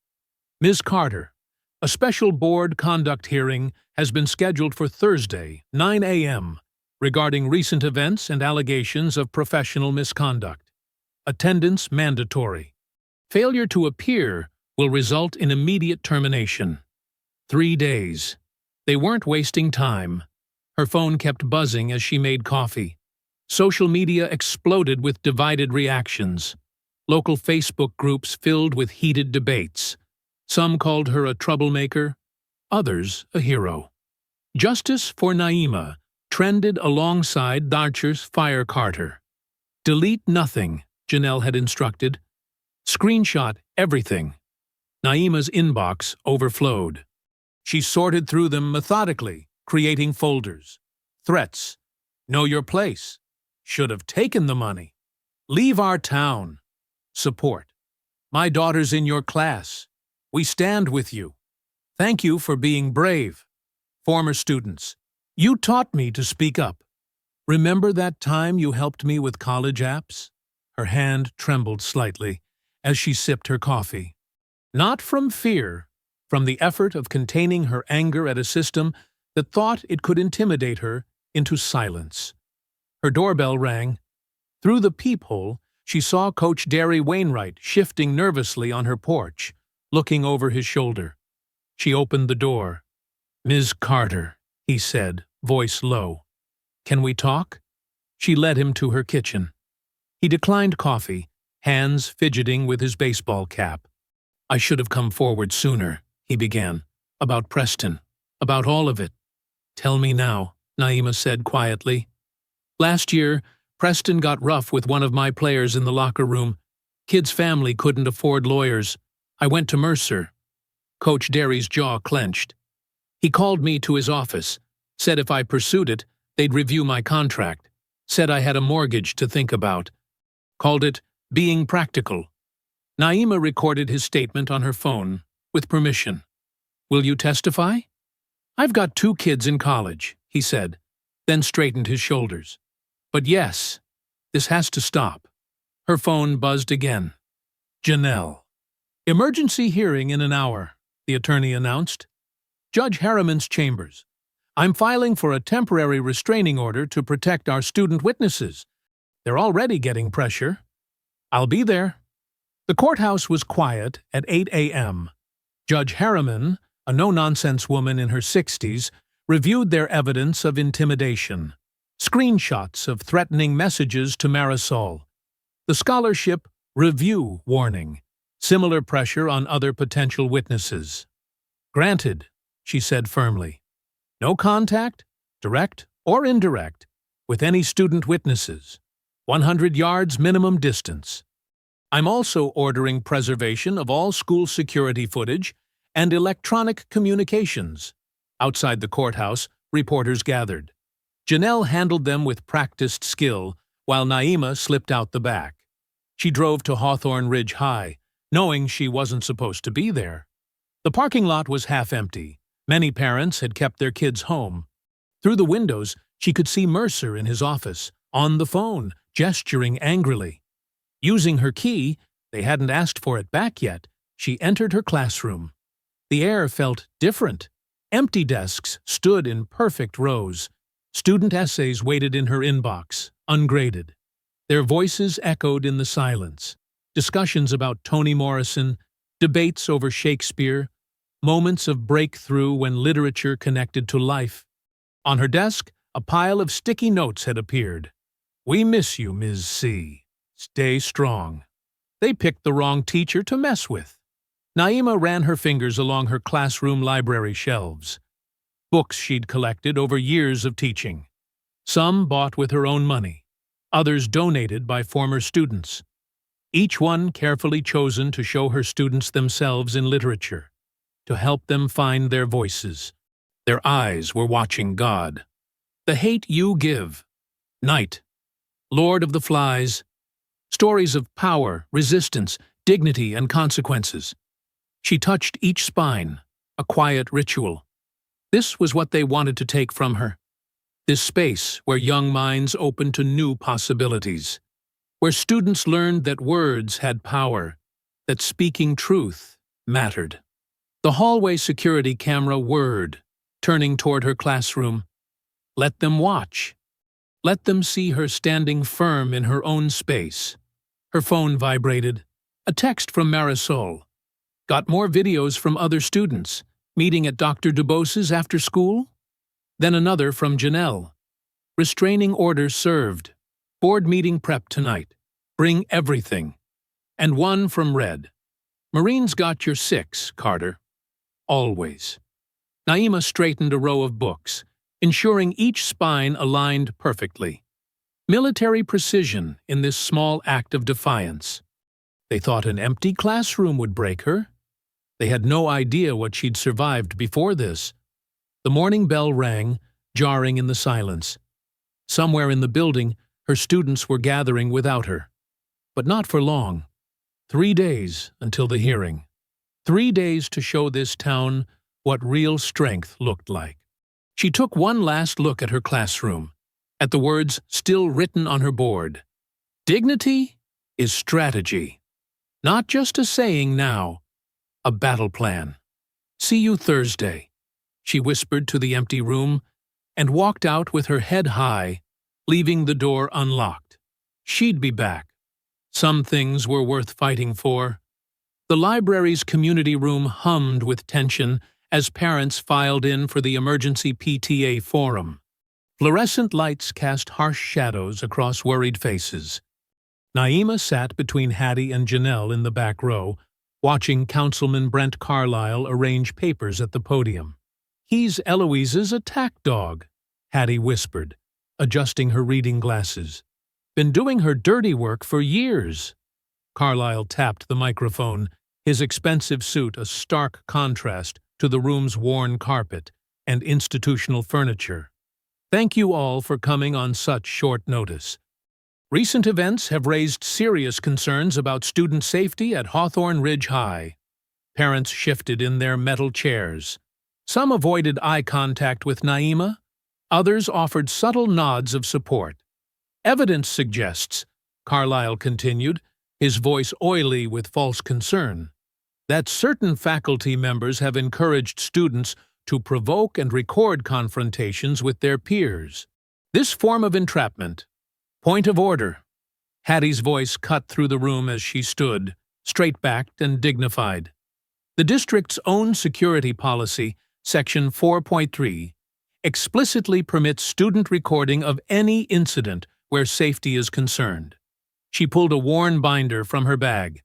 "Ms. Carter, a special board conduct hearing has been scheduled for Thursday, 9 a.m., regarding recent events and allegations of professional misconduct. Attendance mandatory. Failure to appear will result in immediate termination. 3 days." They weren't wasting time. Her phone kept buzzing as she made coffee. Social media exploded with divided reactions. Local Facebook groups filled with heated debates. Some called her a troublemaker, others a hero. Justice for Naima trended alongside Darcher's Fire Carter. "Delete nothing," Janelle had instructed. Screenshot everything. Naima's inbox overflowed. She sorted through them methodically, creating folders. Threats. Know your place. Should have taken the money. Leave our town. Support. My daughter's in your class. We stand with you. Thank you for being brave. Former students. You taught me to speak up. Remember that time you helped me with college apps? Her hand trembled slightly as she sipped her coffee. Not from fear, from the effort of containing her anger at a system that thought it could intimidate her into silence. Her doorbell rang. Through the peephole, she saw Coach Derry Wainwright shifting nervously on her porch, looking over his shoulder. She opened the door. "Ms. Carter," he said, voice low. "Can we talk?" She led him to her kitchen. He declined coffee, hands fidgeting with his baseball cap. "I should have come forward sooner," he began. "About Preston. About all of it." "Tell me now," Naima said quietly. "Last year, Preston got rough with one of my players in the locker room. Kid's family couldn't afford lawyers. I went to Mercer." Coach Derry's jaw clenched. "He called me to his office, said if I pursued it, they'd review my contract, said I had a mortgage to think about. Called it being practical." Naima recorded his statement on her phone, with permission. "Will you testify?" "I've got 2 kids in college," he said, then straightened his shoulders. "But yes, this has to stop." Her phone buzzed again. "Janelle." "Emergency hearing in an hour," the attorney announced. "Judge Harriman's chambers. I'm filing for a temporary restraining order to protect our student witnesses. They're already getting pressure. I'll be there." The courthouse was quiet at 8 a.m. Judge Harriman, a no-nonsense woman in her 60s, reviewed their evidence of intimidation. Screenshots of threatening messages to Marisol. The scholarship review warning. Similar pressure on other potential witnesses. "Granted," she said firmly. "No contact, direct or indirect, with any student witnesses. 100 yards minimum distance. I'm also ordering preservation of all school security footage and electronic communications." Outside the courthouse, reporters gathered. Janelle handled them with practiced skill, while Naima slipped out the back. She drove to Hawthorne Ridge High, knowing she wasn't supposed to be there. The parking lot was half empty. Many parents had kept their kids home. Through the windows, she could see Mercer in his office, on the phone, gesturing angrily. Using her key, they hadn't asked for it back yet, she entered her classroom. The air felt different. Empty desks stood in perfect rows. Student essays waited in her inbox, ungraded. Their voices echoed in the silence. Discussions about Toni Morrison, debates over Shakespeare, moments of breakthrough when literature connected to life. On her desk, a pile of sticky notes had appeared. "We miss you, Ms. C. Stay strong." They picked the wrong teacher to mess with. Naima ran her fingers along her classroom library shelves. Books she'd collected over years of teaching. Some bought with her own money, others donated by former students. Each one carefully chosen to show her students themselves in literature, to help them find their voices. Their eyes were watching God. The Hate You Give, Night, Lord of the Flies, stories of power, resistance, dignity, and consequences. She touched each spine, a quiet ritual. This was what they wanted to take from her. This space where young minds opened to new possibilities, where students learned that words had power, that speaking truth mattered. The hallway security camera whirred, turning toward her classroom. Let them watch. Let them see her standing firm in her own space. Her phone vibrated. A text from Marisol. Got more videos from other students, meeting at Dr. Dubose's after school? Then another from Janelle. Restraining order served. Board meeting prep tonight. Bring everything. And one from Red. Marine's got your 6, Carter. Always. Naima straightened a row of books, ensuring each spine aligned perfectly. Military precision in this small act of defiance. They thought an empty classroom would break her. They had no idea what she'd survived before this. The morning bell rang, jarring in the silence. Somewhere in the building, her students were gathering without her. But not for long. 3 days until the hearing. 3 days to show this town what real strength looked like. She took one last look at her classroom, at the words still written on her board. Dignity is strategy. Not just a saying now, a battle plan. See you Thursday, she whispered to the empty room, and walked out with her head high, leaving the door unlocked. She'd be back. Some things were worth fighting for. The library's community room hummed with tension as parents filed in for the emergency PTA forum. Fluorescent lights cast harsh shadows across worried faces. Naima sat between Hattie and Janelle in the back row, watching Councilman Brent Carlisle arrange papers at the podium. "He's Eloise's attack dog," Hattie whispered, adjusting her reading glasses. "Been doing her dirty work for years." Carlisle tapped the microphone, his expensive suit a stark contrast to the room's worn carpet and institutional furniture. "Thank you all for coming on such short notice. Recent events have raised serious concerns about student safety at Hawthorne Ridge High." Parents shifted in their metal chairs. Some avoided eye contact with Naima, others offered subtle nods of support. "Evidence suggests," Carlisle continued, his voice oily with false concern, "that certain faculty members have encouraged students to provoke and record confrontations with their peers. This form of entrapment—" "Point of order." Hattie's voice cut through the room as she stood, straight-backed and dignified. The district's own security policy, Section 4.3, explicitly permits student recording of any incident where safety is concerned. She pulled a worn binder from her bag.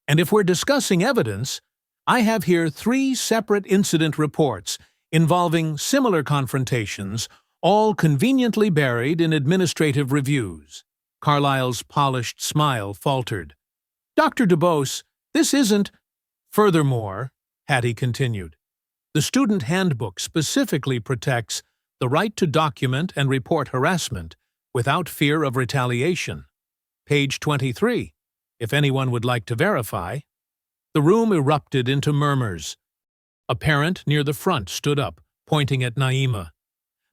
"And if we're discussing evidence, I have here 3 separate incident reports involving similar confrontations, all conveniently buried in administrative reviews." Carlisle's polished smile faltered. "Dr. DuBose, this isn't—" "Furthermore," Hattie continued, "the student handbook specifically protects the right to document and report harassment without fear of retaliation. Page 23, if anyone would like to verify." The room erupted into murmurs. A parent near the front stood up, pointing at Naima.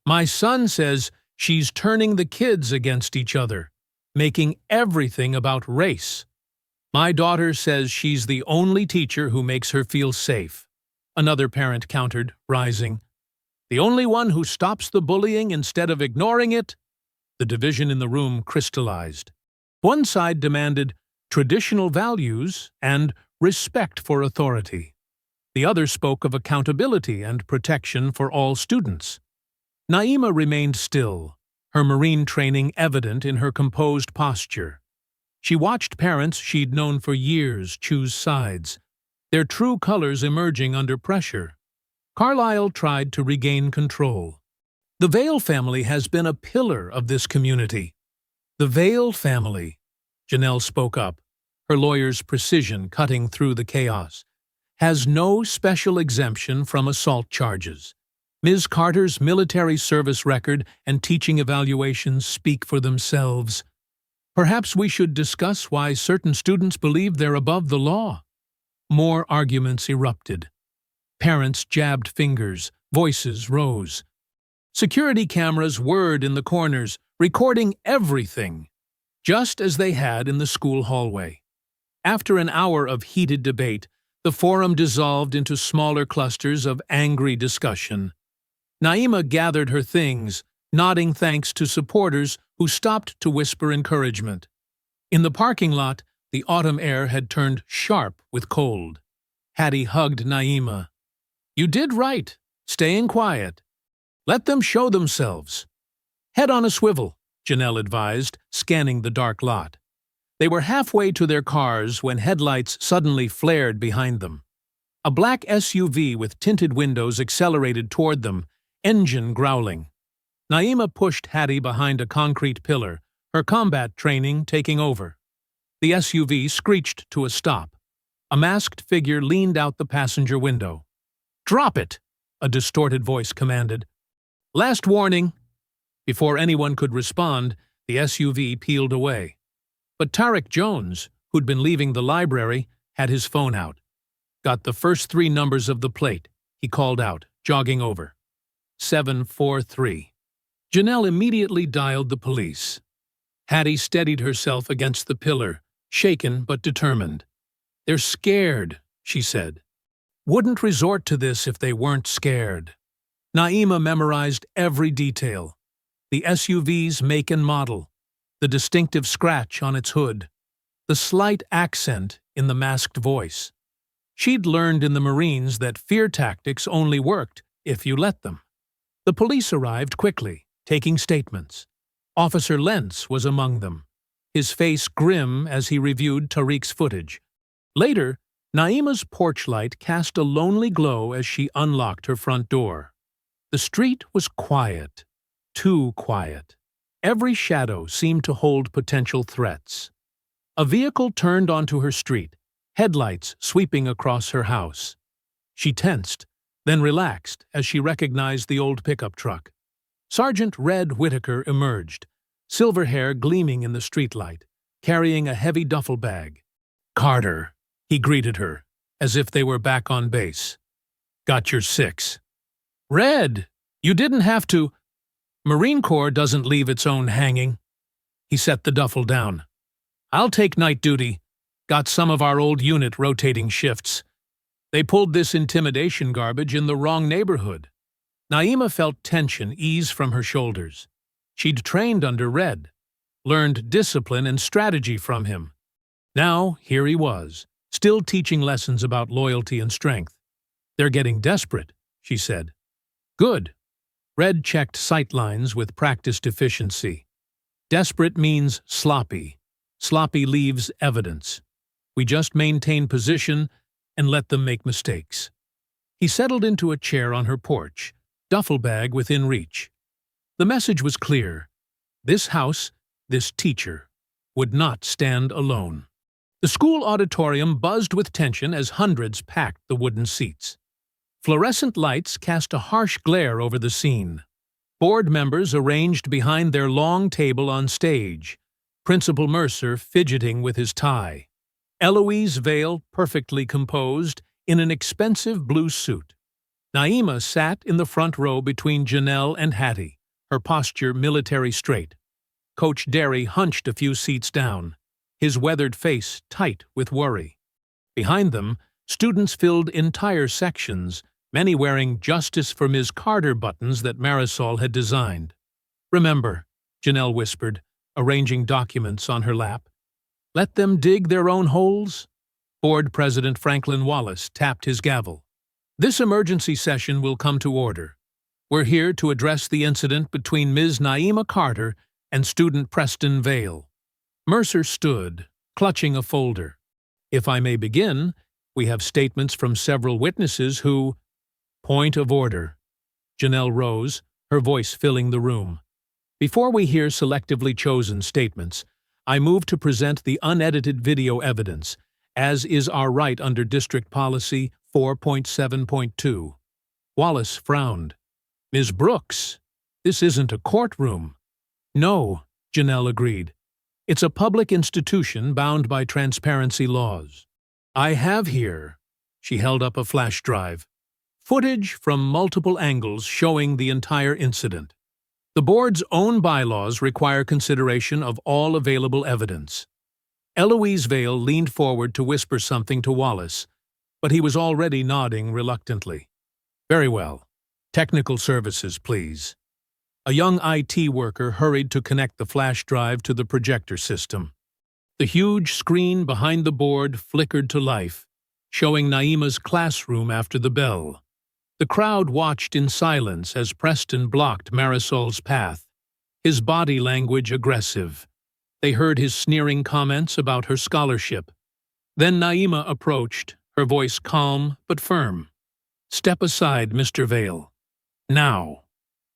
"My son says she's turning the kids against each other, making everything about race. My daughter says she's the only teacher who makes her feel safe." Another parent countered, rising. "The only one who stops the bullying instead of ignoring it?" The division in the room crystallized. One side demanded traditional values and respect for authority. The other spoke of accountability and protection for all students. Naima remained still, her Marine training evident in her composed posture. She watched parents she'd known for years choose sides, their true colors emerging under pressure. Carlisle tried to regain control. "The Vale family has been a pillar of this community." "The Vale family," Janelle spoke up, her lawyer's precision cutting through the chaos, "has no special exemption from assault charges. Ms. Carter's military service record and teaching evaluations speak for themselves. Perhaps we should discuss why certain students believe they're above the law." More arguments erupted. Parents jabbed fingers, voices rose. Security cameras whirred in the corners, recording everything, just as they had in the school hallway. After an hour of heated debate, the forum dissolved into smaller clusters of angry discussion. Naima gathered her things, nodding thanks to supporters who stopped to whisper encouragement. In the parking lot, the autumn air had turned sharp with cold. Hattie hugged Naima. "You did right, staying quiet. Let them show themselves." "Head on a swivel," Janelle advised, scanning the dark lot. They were halfway to their cars when headlights suddenly flared behind them. A black SUV with tinted windows accelerated toward them, engine growling. Naima pushed Hattie behind a concrete pillar, her combat training taking over. The SUV screeched to a stop. A masked figure leaned out the passenger window. "Drop it!" a distorted voice commanded. "Last warning!" Before anyone could respond, the SUV peeled away. But Tarek Jones, who'd been leaving the library, had his phone out. "Got the first 3 numbers of the plate," he called out, jogging over. 743. Janelle immediately dialed the police. Hattie steadied herself against the pillar, shaken but determined. "They're scared," she said. Wouldn't resort to this if they weren't scared. Naima memorized every detail. The SUV's make and model, the distinctive scratch on its hood, the slight accent in the masked voice. She'd learned in the Marines that fear tactics only worked if you let them. The police arrived quickly, taking statements. Officer Lentz was among them, his face grim as he reviewed Tariq's footage. Later, Naima's porch light cast a lonely glow as she unlocked her front door. The street was quiet, too quiet. Every shadow seemed to hold potential threats. A vehicle turned onto her street, headlights sweeping across her house. She tensed, then relaxed as she recognized the old pickup truck. Sergeant Red Whitaker emerged, silver hair gleaming in the streetlight, carrying a heavy duffel bag. "Carter," he greeted her, as if they were back on base. "Got your 6. "Red, you didn't have to—" "Marine Corps doesn't leave its own hanging." He set the duffel down. "I'll take night duty. Got some of our old unit rotating shifts. They pulled this intimidation garbage in the wrong neighborhood." Naima felt tension ease from her shoulders. She'd trained under Red, learned discipline and strategy from him. Now, here he was, still teaching lessons about loyalty and strength. "They're getting desperate," she said. "Good." Red checked sightlines with practiced efficiency. Desperate means sloppy. Sloppy leaves evidence. We just maintain position and let them make mistakes. He settled into a chair on her porch, duffel bag within reach. The message was clear. This house, this teacher, would not stand alone. The school auditorium buzzed with tension as hundreds packed the wooden seats. Fluorescent lights cast a harsh glare over the scene. Board members arranged behind their long table on stage, Principal Mercer fidgeting with his tie. Eloise Vale perfectly composed in an expensive blue suit. Naima sat in the front row between Janelle and Hattie, her posture military straight. Coach Derry hunched a few seats down, his weathered face tight with worry. Behind them, students filled entire sections, many wearing Justice for Ms. Carter buttons that Marisol had designed. "Remember," Janelle whispered, arranging documents on her lap. "Let them dig their own holes." Board President Franklin Wallace tapped his gavel. "This emergency session will come to order. We're here to address the incident between Ms. Naima Carter and student Preston Vale." Mercer stood, clutching a folder. "If I may begin, we have statements from several witnesses who—" "Point of order." Janelle rose, her voice filling the room. "Before we hear selectively chosen statements, I move to present the unedited video evidence, as is our right under District Policy 4.7.2. Wallace frowned. "Ms. Brooks, this isn't a courtroom." "No," Janelle agreed. "It's a public institution bound by transparency laws. I have here," she held up a flash drive, "footage from multiple angles showing the entire incident. The board's own bylaws require consideration of all available evidence." Eloise Vale leaned forward to whisper something to Wallace, but he was already nodding reluctantly. "Very well. Technical services, please." A young IT worker hurried to connect the flash drive to the projector system. The huge screen behind the board flickered to life, showing Naima's classroom after the bell. The crowd watched in silence as Preston blocked Marisol's path, his body language aggressive. They heard his sneering comments about her scholarship. Then Naima approached, her voice calm but firm. "Step aside, Mr. Vale. Now."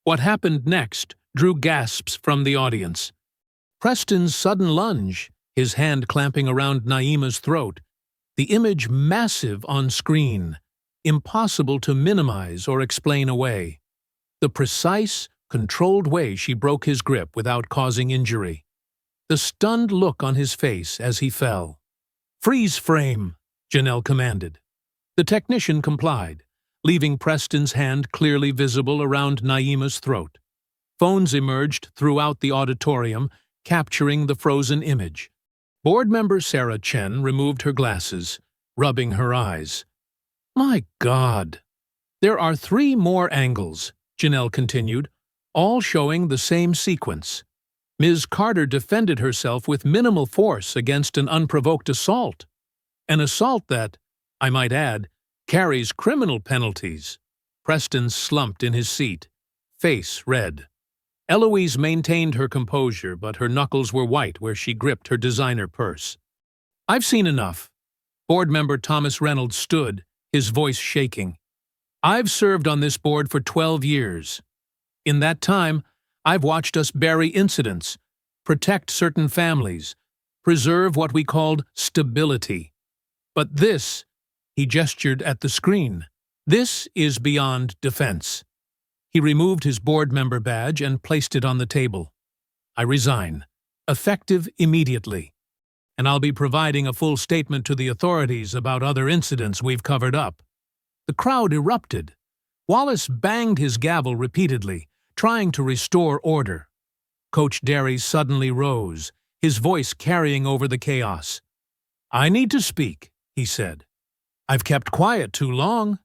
What happened next drew gasps from the audience. Preston's sudden lunge, his hand clamping around Naima's throat, the image massive on screen, impossible to minimize or explain away. The precise, controlled way she broke his grip without causing injury. The stunned look on his face as he fell. "Freeze frame," Janelle commanded. The technician complied, leaving Preston's hand clearly visible around Naima's throat. Phones emerged throughout the auditorium, capturing the frozen image. Board member Sarah Chen removed her glasses, rubbing her eyes. "My God! There are 3 more angles," Janelle continued, all showing the same sequence. Ms. Carter defended herself with minimal force against an unprovoked assault. An assault that, I might add, carries criminal penalties. Preston slumped in his seat, face red. Eloise maintained her composure, but her knuckles were white where she gripped her designer purse. "I've seen enough." Board member Thomas Reynolds stood, his voice shaking. "I've served on this board for 12 years. In that time, I've watched us bury incidents, protect certain families, preserve what we called stability. But this," he gestured at the screen, "this is beyond defense." He removed his board member badge and placed it on the table. "I resign, effective immediately. And I'll be providing a full statement to the authorities about other incidents we've covered up." The crowd erupted. Wallace banged his gavel repeatedly, trying to restore order. Coach Derry suddenly rose, his voice carrying over the chaos. "I need to speak," he said. "I've kept quiet too long.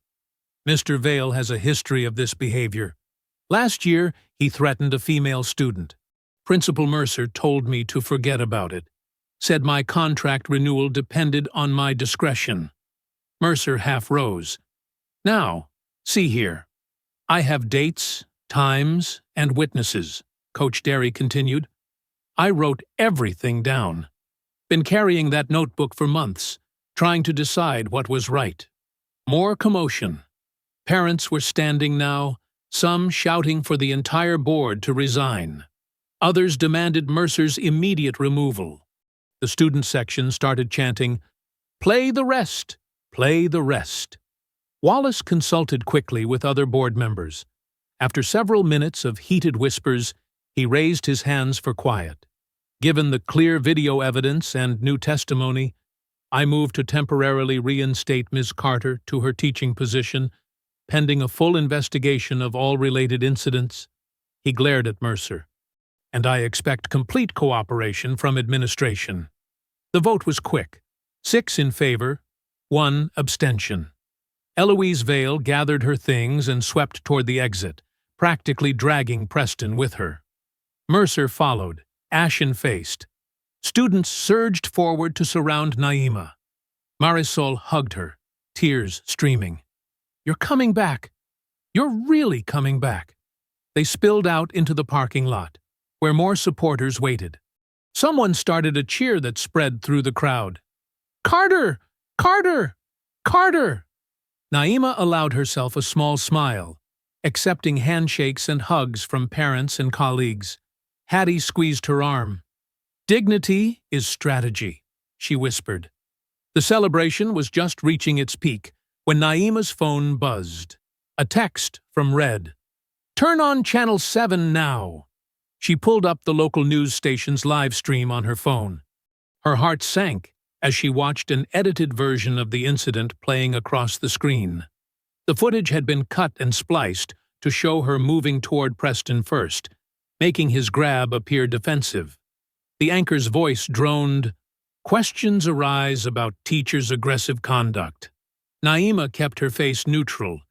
Mr. Vale has a history of this behavior. Last year, he threatened a female student. Principal Mercer told me to forget about it, said my contract renewal depended on my discretion." Mercer half rose. "Now, see here. I have dates, times, and witnesses," Coach Derry continued. "I wrote everything down. Been carrying that notebook for months, trying to decide what was right." More commotion. Parents were standing now, some shouting for the entire board to resign. Others demanded Mercer's immediate removal. The student section started chanting, "Play the rest! Play the rest!" Wallace consulted quickly with other board members. After several minutes of heated whispers, he raised his hands for quiet. "Given the clear video evidence and new testimony, I move to temporarily reinstate Ms. Carter to her teaching position, pending a full investigation of all related incidents." He glared at Mercer. "And I expect complete cooperation from administration." The vote was quick. 6 in favor, 1 abstention. Eloise Vale gathered her things and swept toward the exit, practically dragging Preston with her. Mercer followed, ashen-faced. Students surged forward to surround Naima. Marisol hugged her, tears streaming. "You're coming back. You're really coming back." They spilled out into the parking lot, where more supporters waited. Someone started a cheer that spread through the crowd. "Carter! Carter! Carter!" Naima allowed herself a small smile, accepting handshakes and hugs from parents and colleagues. Hattie squeezed her arm. "Dignity is strategy," she whispered. The celebration was just reaching its peak when Naima's phone buzzed. A text from Red. "Turn on Channel 7 now." She pulled up the local news station's live stream on her phone. Her heart sank as she watched an edited version of the incident playing across the screen. The footage had been cut and spliced to show her moving toward Preston first, making his grab appear defensive. The anchor's voice droned, "Questions arise about teachers' aggressive conduct." Naima kept her face neutral,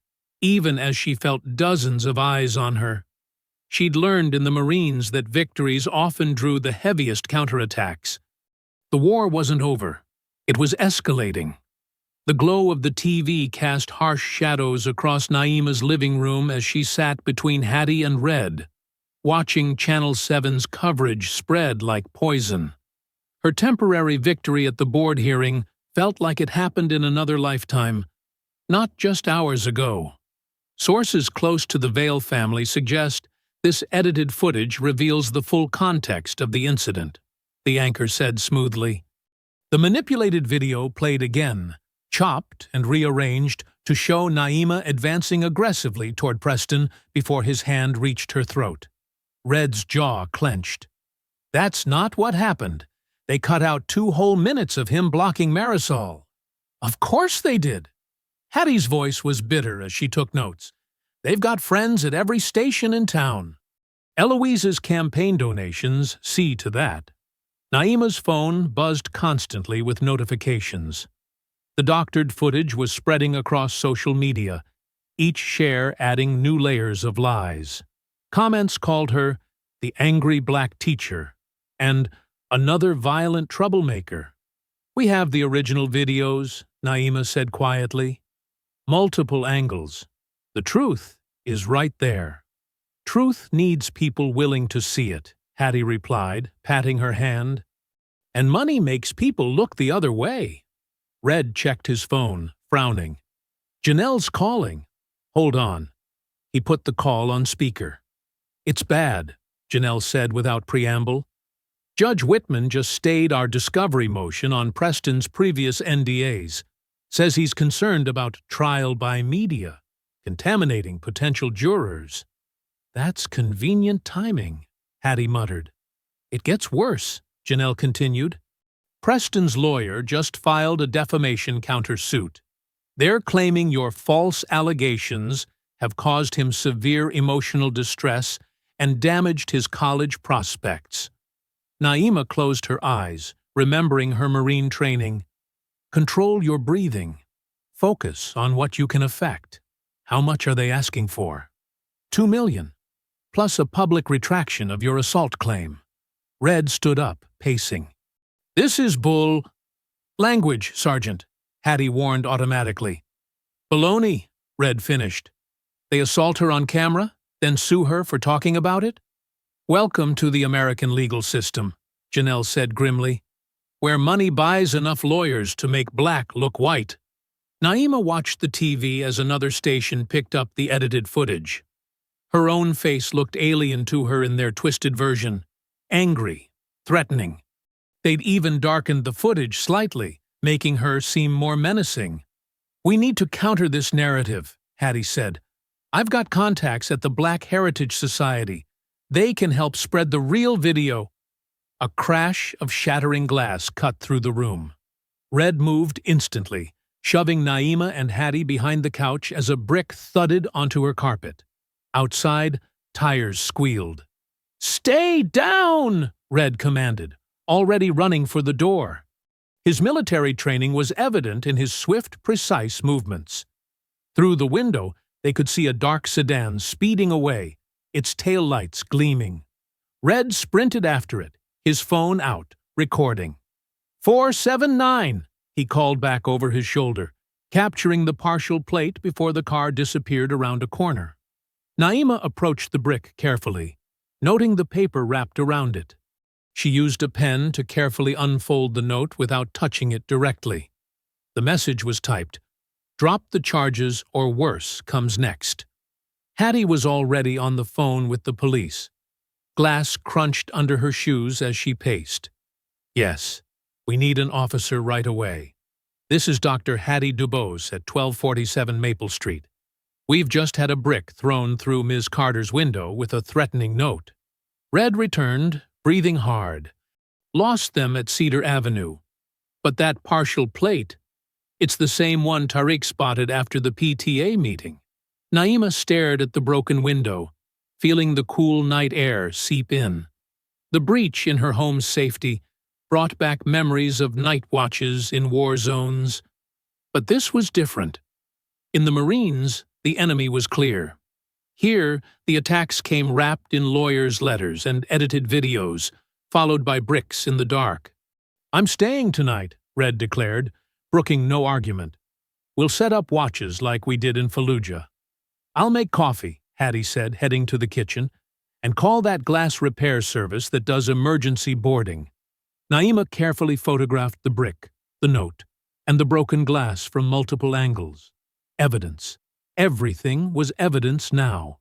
even as she felt dozens of eyes on her. She'd learned in the Marines that victories often drew the heaviest counterattacks. The war wasn't over. It was escalating. The glow of the TV cast harsh shadows across Naima's living room as she sat between Hattie and Red, watching Channel 7's coverage spread like poison. Her temporary victory at the board hearing felt like it happened in another lifetime, not just hours ago. Sources close to the Vale family suggest This edited footage reveals the full context of the incident, the anchor said smoothly. The manipulated video played again, chopped and rearranged to show Naima advancing aggressively toward Preston before his hand reached her throat. Red's jaw clenched. That's not what happened. They cut out 2 whole minutes of him blocking Marisol. Of course they did. Hattie's voice was bitter as she took notes. They've got friends at every station in town. Eloise's campaign donations see to that. Naima's phone buzzed constantly with notifications. The doctored footage was spreading across social media, each share adding new layers of lies. Comments called her the angry black teacher and another violent troublemaker. We have the original videos, Naima said quietly. Multiple angles. The truth is right there. Truth needs people willing to see it, Hattie replied, patting her hand. And money makes people look the other way. Red checked his phone, frowning. Janelle's calling. Hold on. He put the call on speaker. It's bad, Janelle said without preamble. Judge Whitman just stayed our discovery motion on Preston's previous NDAs. Says he's concerned about trial by media, contaminating potential jurors. That's convenient timing, Hattie muttered. It gets worse, Janelle continued. Preston's lawyer just filed a defamation countersuit. They're claiming your false allegations have caused him severe emotional distress and damaged his college prospects. Naima closed her eyes, remembering her Marine training. Control your breathing. Focus on what you can affect. How much are they asking for? $2 million, plus a public retraction of your assault claim. Red stood up, pacing. This is bull. Language, Sergeant, Hattie warned automatically. Baloney, Red finished. They assault her on camera, then sue her for talking about it? Welcome to the American legal system, Janelle said grimly, where money buys enough lawyers to make black look white. Naima watched the TV as another station picked up the edited footage. Her own face looked alien to her in their twisted version, angry, threatening. They'd even darkened the footage slightly, making her seem more menacing. We need to counter this narrative, Hattie said. I've got contacts at the Black Heritage Society. They can help spread the real video. A crash of shattering glass cut through the room. Red moved instantly, shoving Naima and Hattie behind the couch as a brick thudded onto her carpet. Outside, tires squealed. Stay down, Red commanded, already running for the door. His military training was evident in his swift, precise movements. Through the window, they could see a dark sedan speeding away, its taillights gleaming. Red sprinted after it, his phone out, recording. 479, he called back over his shoulder, capturing the partial plate before the car disappeared around a corner. Naima approached the brick carefully, noting the paper wrapped around it. She used a pen to carefully unfold the note without touching it directly. The message was typed, "Drop the charges or worse comes next." Hattie was already on the phone with the police. Glass crunched under her shoes as she paced. Yes, we need an officer right away. This is Dr. Hattie Dubose at 1247 Maple Street. We've just had a brick thrown through Ms. Carter's window with a threatening note. Red returned, breathing hard. Lost them at Cedar Avenue. But that partial plate, it's the same one Tariq spotted after the PTA meeting. Naima stared at the broken window, feeling the cool night air seep in. The breach in her home's safety brought back memories of night watches in war zones. But this was different. In the Marines, the enemy was clear. Here, the attacks came wrapped in lawyers' letters and edited videos, followed by bricks in the dark. I'm staying tonight, Red declared, brooking no argument. We'll set up watches like we did in Fallujah. I'll make coffee, Hattie said, heading to the kitchen, and call that glass repair service that does emergency boarding. Naima carefully photographed the brick, the note, and the broken glass from multiple angles. Evidence. Everything was evidence now.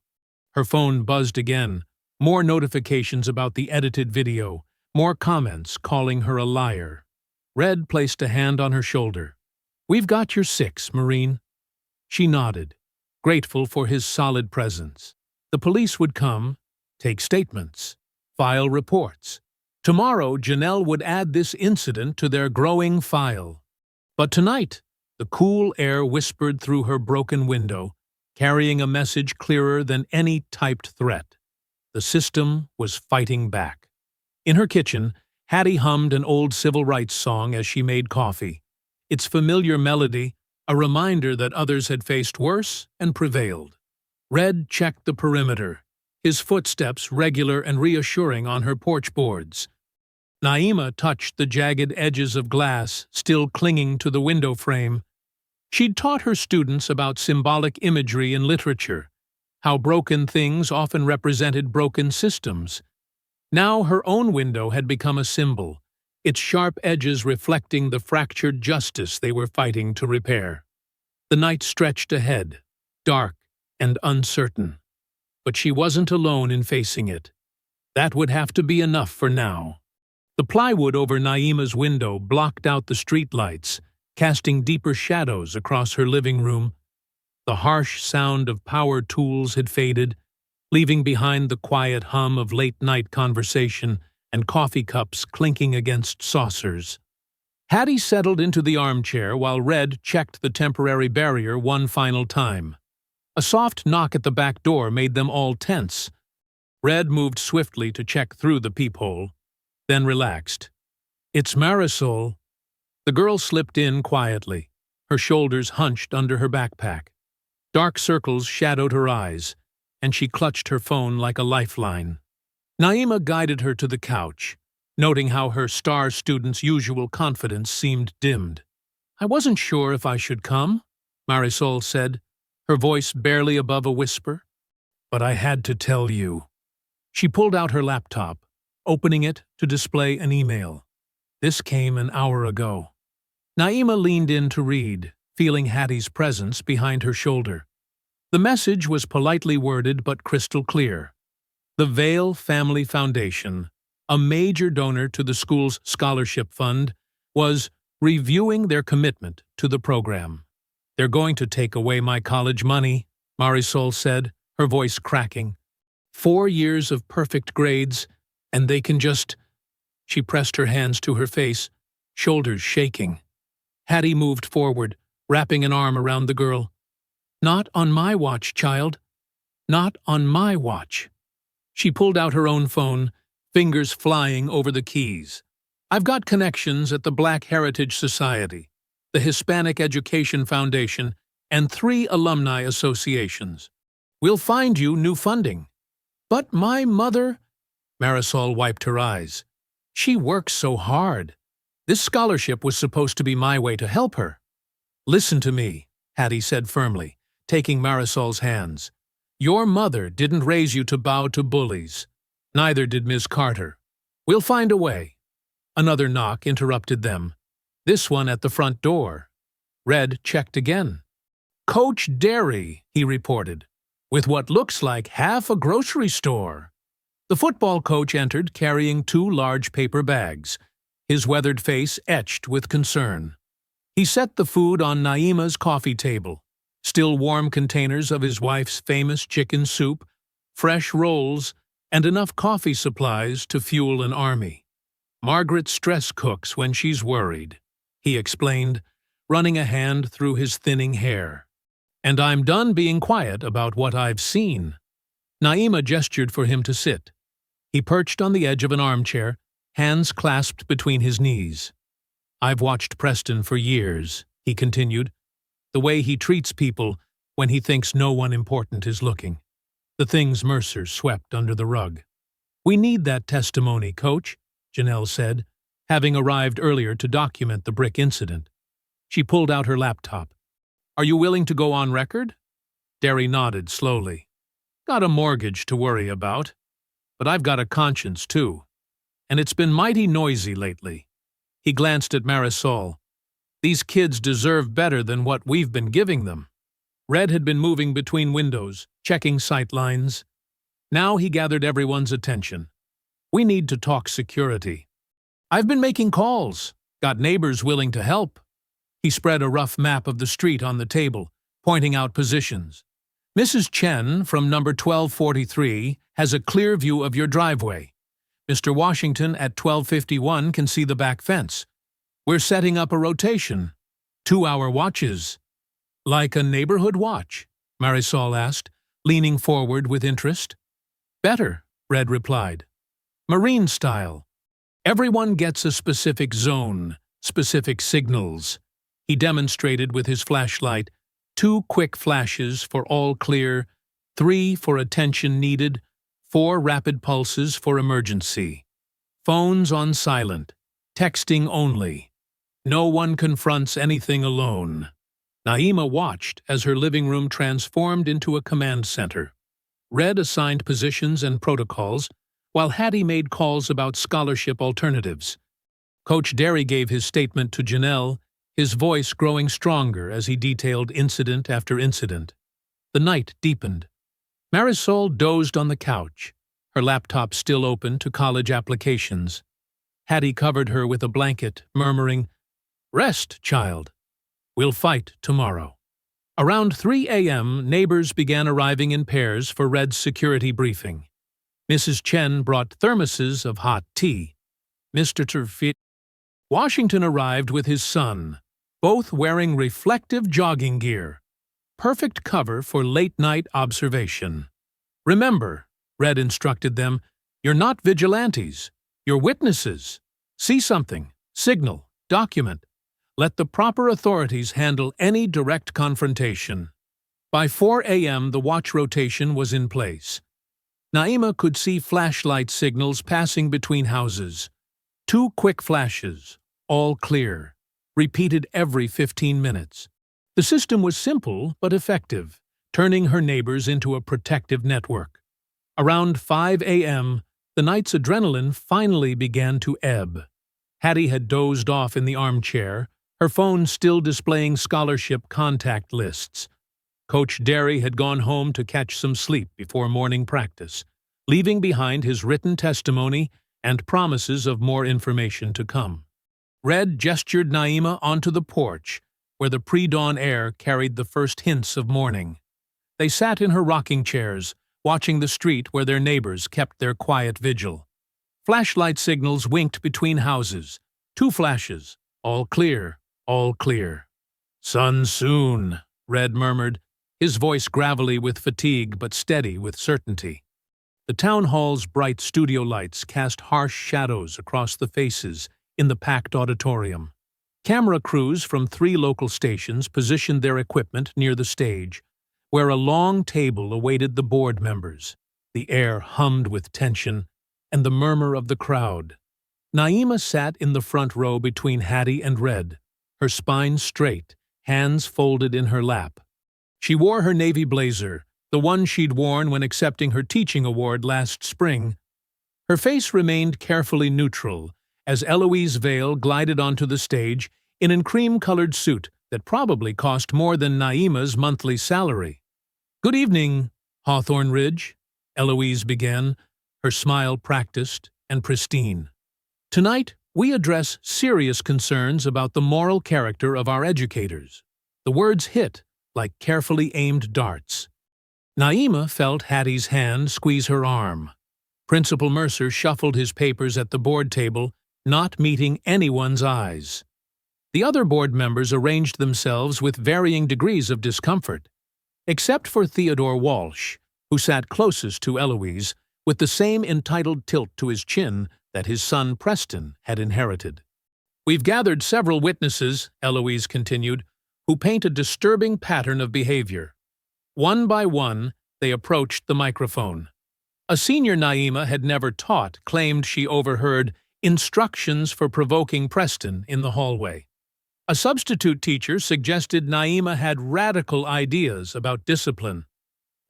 Her phone buzzed again, More notifications about the edited video, more comments calling her a liar. Red placed a hand on her shoulder. "We've got your 6, Marine." She nodded, grateful for his solid presence. The police would come, take statements, file reports. Tomorrow, Janelle would add this incident to their growing file. But tonight, the cool air whispered through her broken window, carrying a message clearer than any typed threat. The system was fighting back. In her kitchen, Hattie hummed an old civil rights song as she made coffee. Its familiar melody, a reminder that others had faced worse and prevailed. Red checked the perimeter, his footsteps regular and reassuring on her porch boards. Naima touched the jagged edges of glass still clinging to the window frame. She'd taught her students about symbolic imagery in literature, how broken things often represented broken systems. Now her own window had become a symbol, its sharp edges reflecting the fractured justice they were fighting to repair. The night stretched ahead, dark and uncertain. But she wasn't alone in facing it. That would have to be enough for now. The plywood over Naima's window blocked out the streetlights, casting deeper shadows across her living room. The harsh sound of power tools had faded, leaving behind the quiet hum of late-night conversation and coffee cups clinking against saucers. Hattie settled into the armchair while Red checked the temporary barrier one final time. A soft knock at the back door made them all tense. Red moved swiftly to check through the peephole, then relaxed. "It's Marisol." The girl slipped in quietly, her shoulders hunched under her backpack. Dark circles shadowed her eyes, and she clutched her phone like a lifeline. Naima guided her to the couch, noting how her star student's usual confidence seemed dimmed. "I wasn't sure if I should come," Marisol said, her voice barely above a whisper. "But I had to tell you." She pulled out her laptop, opening it to display an email. This came an hour ago. Naima leaned in to read, feeling Hattie's presence behind her shoulder. The message was politely worded but crystal clear. The Vail Family Foundation, a major donor to the school's scholarship fund, was reviewing their commitment to the program. "They're going to take away my college money," Marisol said, her voice cracking. 4 years of perfect grades, and they can just— She pressed her hands to her face, shoulders shaking. Hattie moved forward, wrapping an arm around the girl. "Not on my watch, child. Not on my watch." She pulled out her own phone, fingers flying over the keys. "I've got connections at the Black Heritage Society, the Hispanic Education Foundation, and 3 alumni associations. We'll find you new funding." "But my mother—" Marisol wiped her eyes. "She works so hard. This scholarship was supposed to be my way to help her." "Listen to me," Hattie said firmly, taking Marisol's hands. "Your mother didn't raise you to bow to bullies. Neither did Miss Carter. We'll find a way." Another knock interrupted them, this one at the front door. Red checked again. "Coach Derry," he reported, "with what looks like half a grocery store." The football coach entered carrying 2 large paper bags, his weathered face etched with concern. He set the food on Naima's coffee table, still warm containers of his wife's famous chicken soup, fresh rolls, and enough coffee supplies to fuel an army. "Margaret stress cooks when she's worried," he explained, running a hand through his thinning hair. "And I'm done being quiet about what I've seen." Naima gestured for him to sit. He perched on the edge of an armchair, hands clasped between his knees. "I've watched Preston for years," he continued, "the way he treats people when he thinks no one important is looking. The things Mercer swept under the rug." "We need that testimony, Coach," Janelle said, having arrived earlier to document the brick incident. She pulled out her laptop. "Are you willing to go on record?" Derry nodded slowly. "Got a mortgage to worry about. But I've got a conscience, too. And it's been mighty noisy lately." He glanced at Marisol. "These kids deserve better than what we've been giving them." Red had been moving between windows, checking sight lines. Now he gathered everyone's attention. We need to talk security. I've been making calls. Got neighbors willing to help. He spread a rough map of the street on the table, pointing out positions. Mrs. Chen, from number 1243, has a clear view of your driveway. Mr. Washington at 1251 can see the back fence. We're setting up a rotation. 2-hour watches. Like a neighborhood watch? Marisol asked, leaning forward with interest. Better, Red replied. Marine style. Everyone gets a specific zone, specific signals. He demonstrated with his flashlight 2 quick flashes for all clear, 3 for attention needed, 4 rapid pulses for emergency. Phones on silent, texting only. No one confronts anything alone. Naima watched as her living room transformed into a command center. Red assigned positions and protocols, while Hattie made calls about scholarship alternatives. Coach Derry gave his statement to Janelle, his voice growing stronger as he detailed incident after incident. The night deepened. Marisol dozed on the couch, her laptop still open to college applications. Hattie covered her with a blanket, murmuring, "Rest, child. We'll fight tomorrow." Around 3 a.m., neighbors began arriving in pairs for Red's security briefing. Mrs. Chen brought thermoses of hot tea. Mr. Turfit Washington arrived with his son, both wearing reflective jogging gear. Perfect cover for late-night observation. Remember, Red instructed them, you're not vigilantes. You're witnesses. See something, signal, document. Let the proper authorities handle any direct confrontation. By 4 a.m., the watch rotation was in place. Naima could see flashlight signals passing between houses. 2 quick flashes, all clear, repeated every 15 minutes. The system was simple but effective, turning her neighbors into a protective network. Around 5 a.m., the night's adrenaline finally began to ebb. Hattie had dozed off in the armchair, her phone still displaying scholarship contact lists. Coach Derry had gone home to catch some sleep before morning practice, leaving behind his written testimony and promises of more information to come. Red gestured Naima onto the porch, where the pre-dawn air carried the first hints of morning. They sat in her rocking chairs, watching the street where their neighbors kept their quiet vigil. Flashlight signals winked between houses. 2 flashes. All clear, all clear. "Sun soon," Red murmured, his voice gravelly with fatigue but steady with certainty. The town hall's bright studio lights cast harsh shadows across the faces in the packed auditorium. Camera crews from 3 local stations positioned their equipment near the stage, where a long table awaited the board members. The air hummed with tension and the murmur of the crowd. Naima sat in the front row between Hattie and Red, her spine straight, hands folded in her lap. She wore her navy blazer, the one she'd worn when accepting her teaching award last spring. Her face remained carefully neutral as Eloise Vale glided onto the stage in a cream-colored suit that probably cost more than Naima's monthly salary. "Good evening, Hawthorne Ridge," Eloise began, her smile practiced and pristine. "Tonight, we address serious concerns about the moral character of our educators." The words hit like carefully aimed darts. Naima felt Hattie's hand squeeze her arm. Principal Mercer shuffled his papers at the board table, not meeting anyone's eyes. The other board members arranged themselves with varying degrees of discomfort, except for Theodore Walsh, who sat closest to Eloise, with the same entitled tilt to his chin that his son Preston had inherited. "We've gathered several witnesses," Eloise continued, "who paint a disturbing pattern of behavior." One by one, they approached the microphone. A senior Naima had never taught claimed she overheard instructions for provoking Preston in the hallway. A substitute teacher suggested Naima had radical ideas about discipline.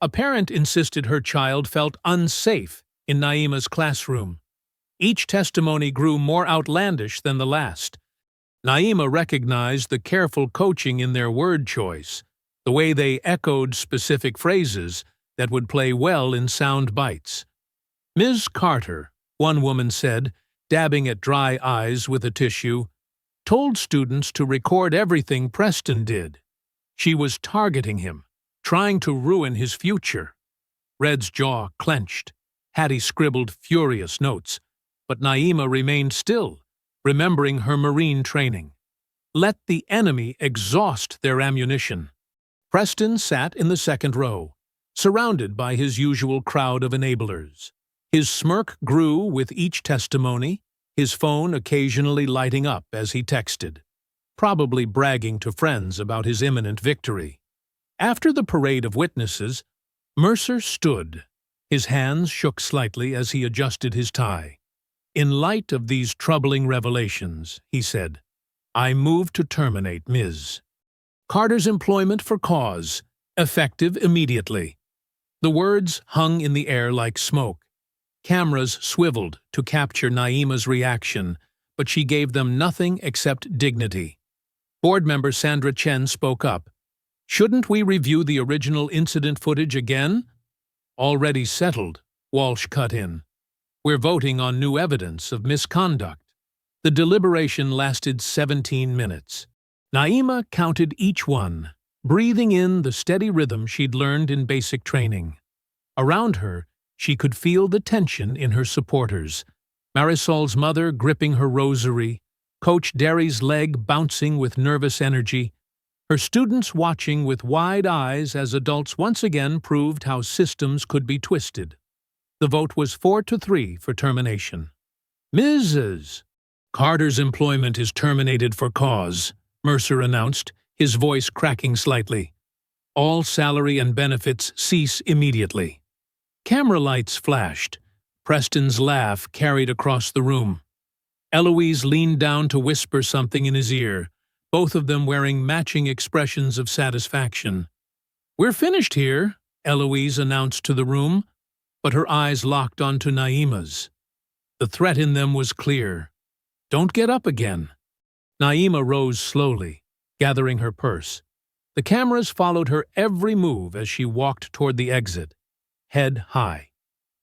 A parent insisted her child felt unsafe in Naima's classroom. Each testimony grew more outlandish than the last. Naima recognized the careful coaching in their word choice, the way they echoed specific phrases, that would play well in sound bites. "Ms. Carter," one woman said, dabbing at dry eyes with a tissue, "told students to record everything Preston did. She was targeting him, trying to ruin his future." Red's jaw clenched. Hattie scribbled furious notes, but Naima remained still, remembering her Marine training. Let the enemy exhaust their ammunition. Preston sat in the second row, surrounded by his usual crowd of enablers. His smirk grew with each testimony, his phone occasionally lighting up as he texted, probably bragging to friends about his imminent victory. After the parade of witnesses, Mercer stood. His hands shook slightly as he adjusted his tie. "In light of these troubling revelations," he said, "I move to terminate Ms. Carter's employment for cause, effective immediately." The words hung in the air like smoke. Cameras swiveled to capture Naima's reaction, but she gave them nothing except dignity. Board member Sandra Chen spoke up. "Shouldn't we review the original incident footage again?" "Already settled," Walsh cut in. "We're voting on new evidence of misconduct." The deliberation lasted 17 minutes. Naima counted each one, breathing in the steady rhythm she'd learned in basic training. Around her, she could feel the tension in her supporters. Marisol's mother gripping her rosary, Coach Derry's leg bouncing with nervous energy, her students watching with wide eyes as adults once again proved how systems could be twisted. The vote was 4-3 for termination. "Mrs. Carter's employment is terminated for cause," Mercer announced, his voice cracking slightly. "All salary and benefits cease immediately." Camera lights flashed. Preston's laugh carried across the room. Eloise leaned down to whisper something in his ear, both of them wearing matching expressions of satisfaction. "We're finished here," Eloise announced to the room, but her eyes locked onto Naima's. The threat in them was clear. "Don't get up again." Naima rose slowly, gathering her purse. The cameras followed her every move as she walked toward the exit, head high.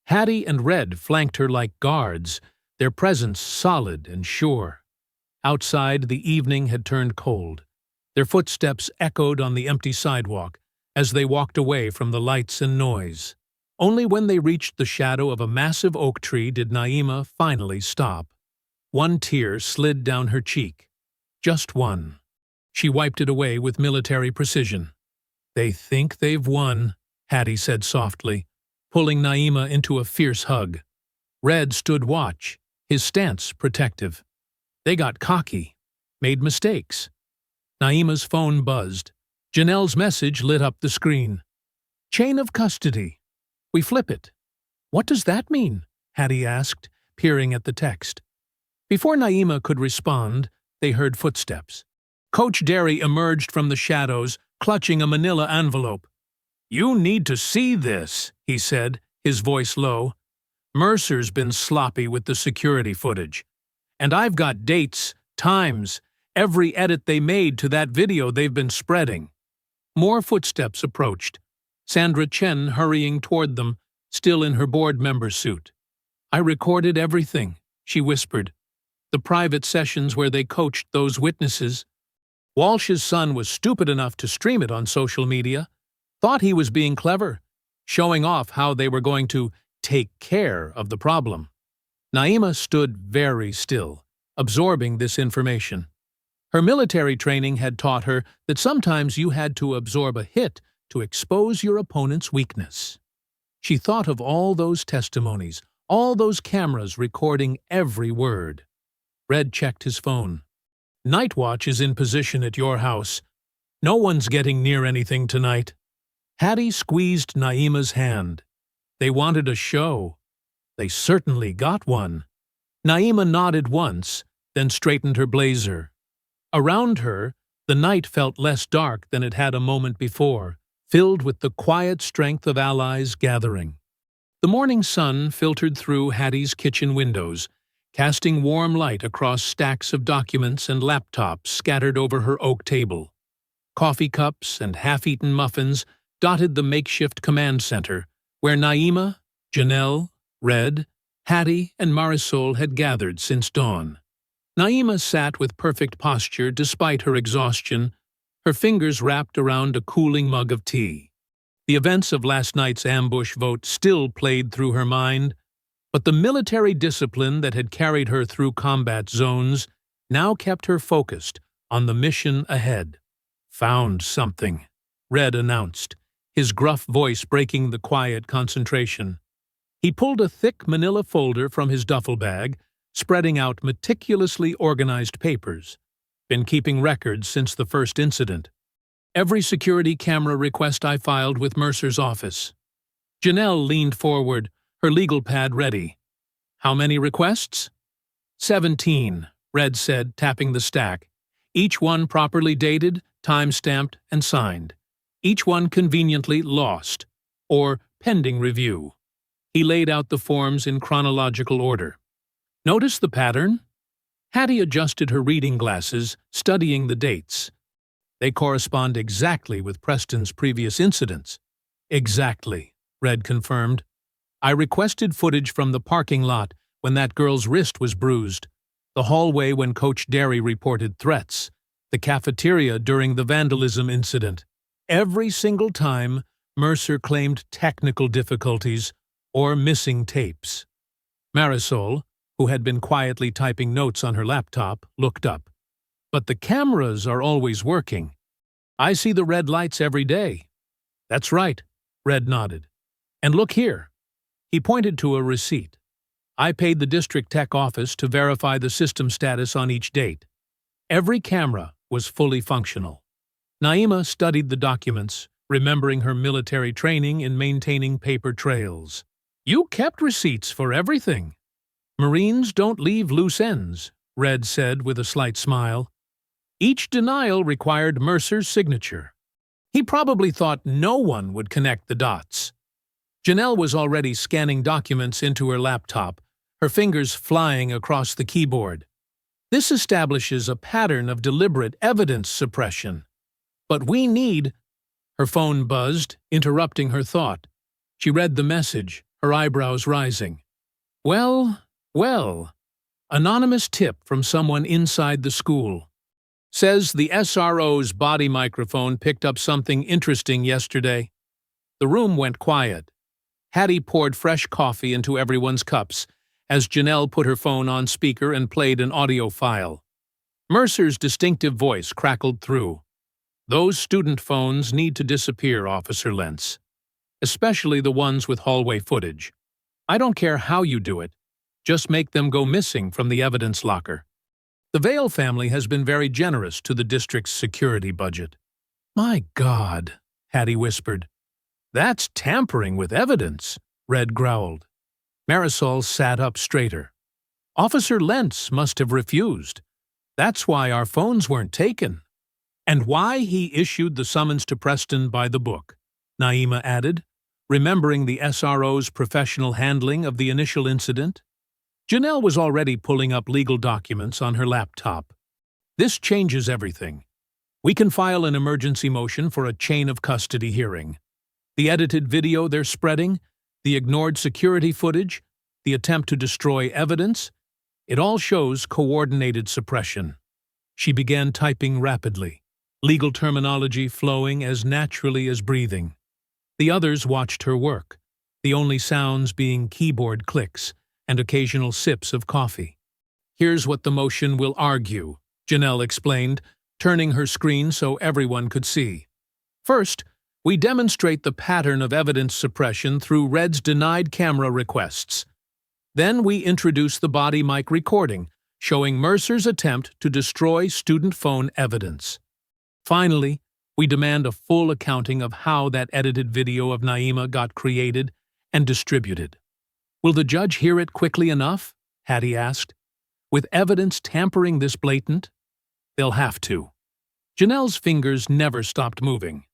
Hattie and Red flanked her like guards, their presence solid and sure. Outside, the evening had turned cold. Their footsteps echoed on the empty sidewalk as they walked away from the lights and noise. Only when they reached the shadow of a massive oak tree did Naima finally stop. One tear slid down her cheek. Just one. She wiped it away with military precision. "They think they've won," Hattie said softly, pulling Naima into a fierce hug. Red stood watch, his stance protective. They got cocky, made mistakes. Naima's phone buzzed. Janelle's message lit up the screen. "Chain of custody. We flip it." "What does that mean?" Hattie asked, peering at the text. Before Naima could respond, they heard footsteps. Coach Derry emerged from the shadows, clutching a manila envelope. "You need to see this," he said, his voice low. "Mercer's been sloppy with the security footage. And I've got dates, times, every edit they made to that video they've been spreading." More footsteps approached, Sandra Chen hurrying toward them, still in her board member suit. "I recorded everything," she whispered. "The private sessions where they coached those witnesses. Walsh's son was stupid enough to stream it on social media, thought he was being clever, showing off how they were going to take care of the problem." Naima stood very still, absorbing this information. Her military training had taught her that sometimes you had to absorb a hit to expose your opponent's weakness. She thought of all those testimonies, all those cameras recording every word. Red checked his phone. "Night Watch is in position at your house. No one's getting near anything tonight." Hattie squeezed Naima's hand. They wanted a show. They certainly got one. Naima nodded once, then straightened her blazer. Around her, the night felt less dark than it had a moment before, filled with the quiet strength of allies gathering. The morning sun filtered through Hattie's kitchen windows, casting warm light across stacks of documents and laptops scattered over her oak table. Coffee cups and half-eaten muffins dotted the makeshift command center, where Naima, Janelle, Red, Hattie, and Marisol had gathered since dawn. Naima sat with perfect posture despite her exhaustion, her fingers wrapped around a cooling mug of tea. The events of last night's ambush vote still played through her mind, but the military discipline that had carried her through combat zones now kept her focused on the mission ahead. "Found something," Red announced, his gruff voice breaking the quiet concentration. He pulled a thick manila folder from his duffel bag, spreading out meticulously organized papers. "Been keeping records since the first incident. Every security camera request I filed with Mercer's office." Janelle leaned forward, her legal pad ready. "How many requests?" 17, Red said, tapping the stack. Each one properly dated, time-stamped, and signed. Each one conveniently lost, or pending review. He laid out the forms in chronological order. "Notice the pattern?" Hattie adjusted her reading glasses, studying the dates. "They correspond exactly with Preston's previous incidents." "Exactly," Red confirmed. "I requested footage from the parking lot when that girl's wrist was bruised, the hallway when Coach Derry reported threats, the cafeteria during the vandalism incident. Every single time, Mercer claimed technical difficulties or missing tapes." Marisol, who had been quietly typing notes on her laptop, looked up. "But the cameras are always working. I see the red lights every day." "That's right," Red nodded. "And look here." He pointed to a receipt. "I paid the district tech office to verify the system status on each date. Every camera was fully functional." Naima studied the documents, remembering her military training in maintaining paper trails. "You kept receipts for everything." "Marines don't leave loose ends," Red said with a slight smile. "Each denial required Mercer's signature. He probably thought no one would connect the dots." Janelle was already scanning documents into her laptop, her fingers flying across the keyboard. "This establishes a pattern of deliberate evidence suppression. But we need—" Her phone buzzed, interrupting her thought. She read the message, her eyebrows rising. Well, anonymous tip from someone inside the school. Says the SRO's body microphone picked up something interesting yesterday. The room went quiet. Hattie poured fresh coffee into everyone's cups as Janelle put her phone on speaker and played an audio file. Mercer's distinctive voice crackled through. "Those student phones need to disappear, Officer Lentz. Especially the ones with hallway footage. I don't care how you do it. Just make them go missing from the evidence locker." The Vale family has been very generous to the district's security budget. "My God," Hattie whispered. "That's tampering with evidence," Red growled. Marisol sat up straighter. "Officer Lentz must have refused. That's why our phones weren't taken." "And why he issued the summons to Preston by the book," Naima added, remembering the SRO's professional handling of the initial incident. Janelle was already pulling up legal documents on her laptop. "This changes everything. We can file an emergency motion for a chain of custody hearing. The edited video they're spreading, the ignored security footage, the attempt to destroy evidence, it all shows coordinated suppression." She began typing rapidly, legal terminology flowing as naturally as breathing. The others watched her work, the only sounds being keyboard clicks and occasional sips of coffee. "Here's what the motion will argue," Janelle explained, turning her screen so everyone could see. "First, we demonstrate the pattern of evidence suppression through Red's denied camera requests. Then we introduce the body mic recording, showing Mercer's attempt to destroy student phone evidence. Finally, we demand a full accounting of how that edited video of Naima got created and distributed." "Will the judge hear it quickly enough?" Hattie asked. "With evidence tampering this blatant?" "They'll have to." Janelle's fingers never stopped moving,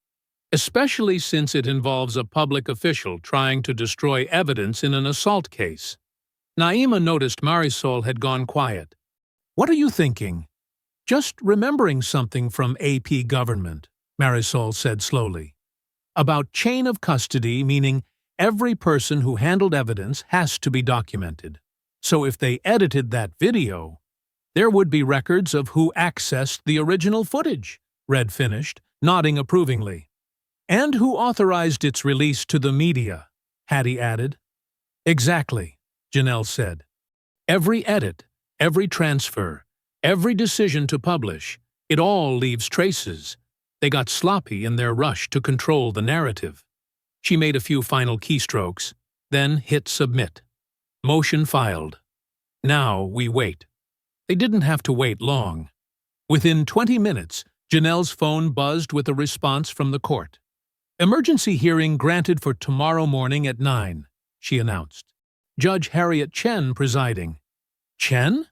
especially since it involves a public official trying to destroy evidence in an assault case. Naima noticed Marisol had gone quiet. "What are you thinking?" "Just remembering something from AP government," Marisol said slowly. about chain of custody, meaning every person who handled evidence has to be documented. So if they edited that video, there would be records of who accessed the original footage, Red finished, nodding approvingly. And who authorized its release to the media, Hattie added. Exactly, Janelle said. Every edit, every transfer, every decision to publish, it all leaves traces. They got sloppy in their rush to control the narrative. She made a few final keystrokes, then hit submit. Motion filed. Now we wait. They didn't have to wait long. Within 20 minutes, Janelle's phone buzzed with a response from the court. Emergency hearing granted for tomorrow morning at 9, she announced. Judge Harriet Chen presiding. Chen?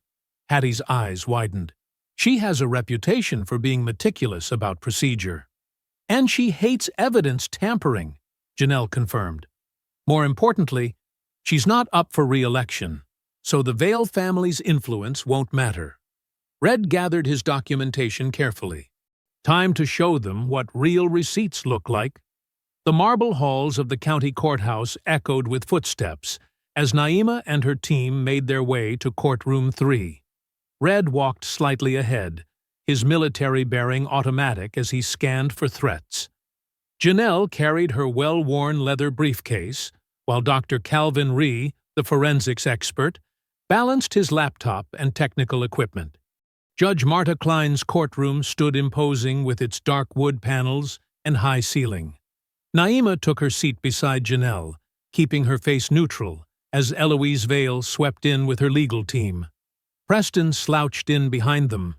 Hattie's eyes widened. She has a reputation for being meticulous about procedure. And she hates evidence tampering, Janelle confirmed. More importantly, she's not up for re-election, so the Vale family's influence won't matter. Red gathered his documentation carefully. Time to show them what real receipts look like. The marble halls of the county courthouse echoed with footsteps as Naima and her team made their way to courtroom 3. Red walked slightly ahead, his military bearing automatic as he scanned for threats. Janelle carried her well-worn leather briefcase, while Dr. Calvin Rhee, the forensics expert, balanced his laptop and technical equipment. Judge Marta Klein's courtroom stood imposing with its dark wood panels and high ceiling. Naima took her seat beside Janelle, keeping her face neutral, as Eloise Vale swept in with her legal team. Preston slouched in behind them,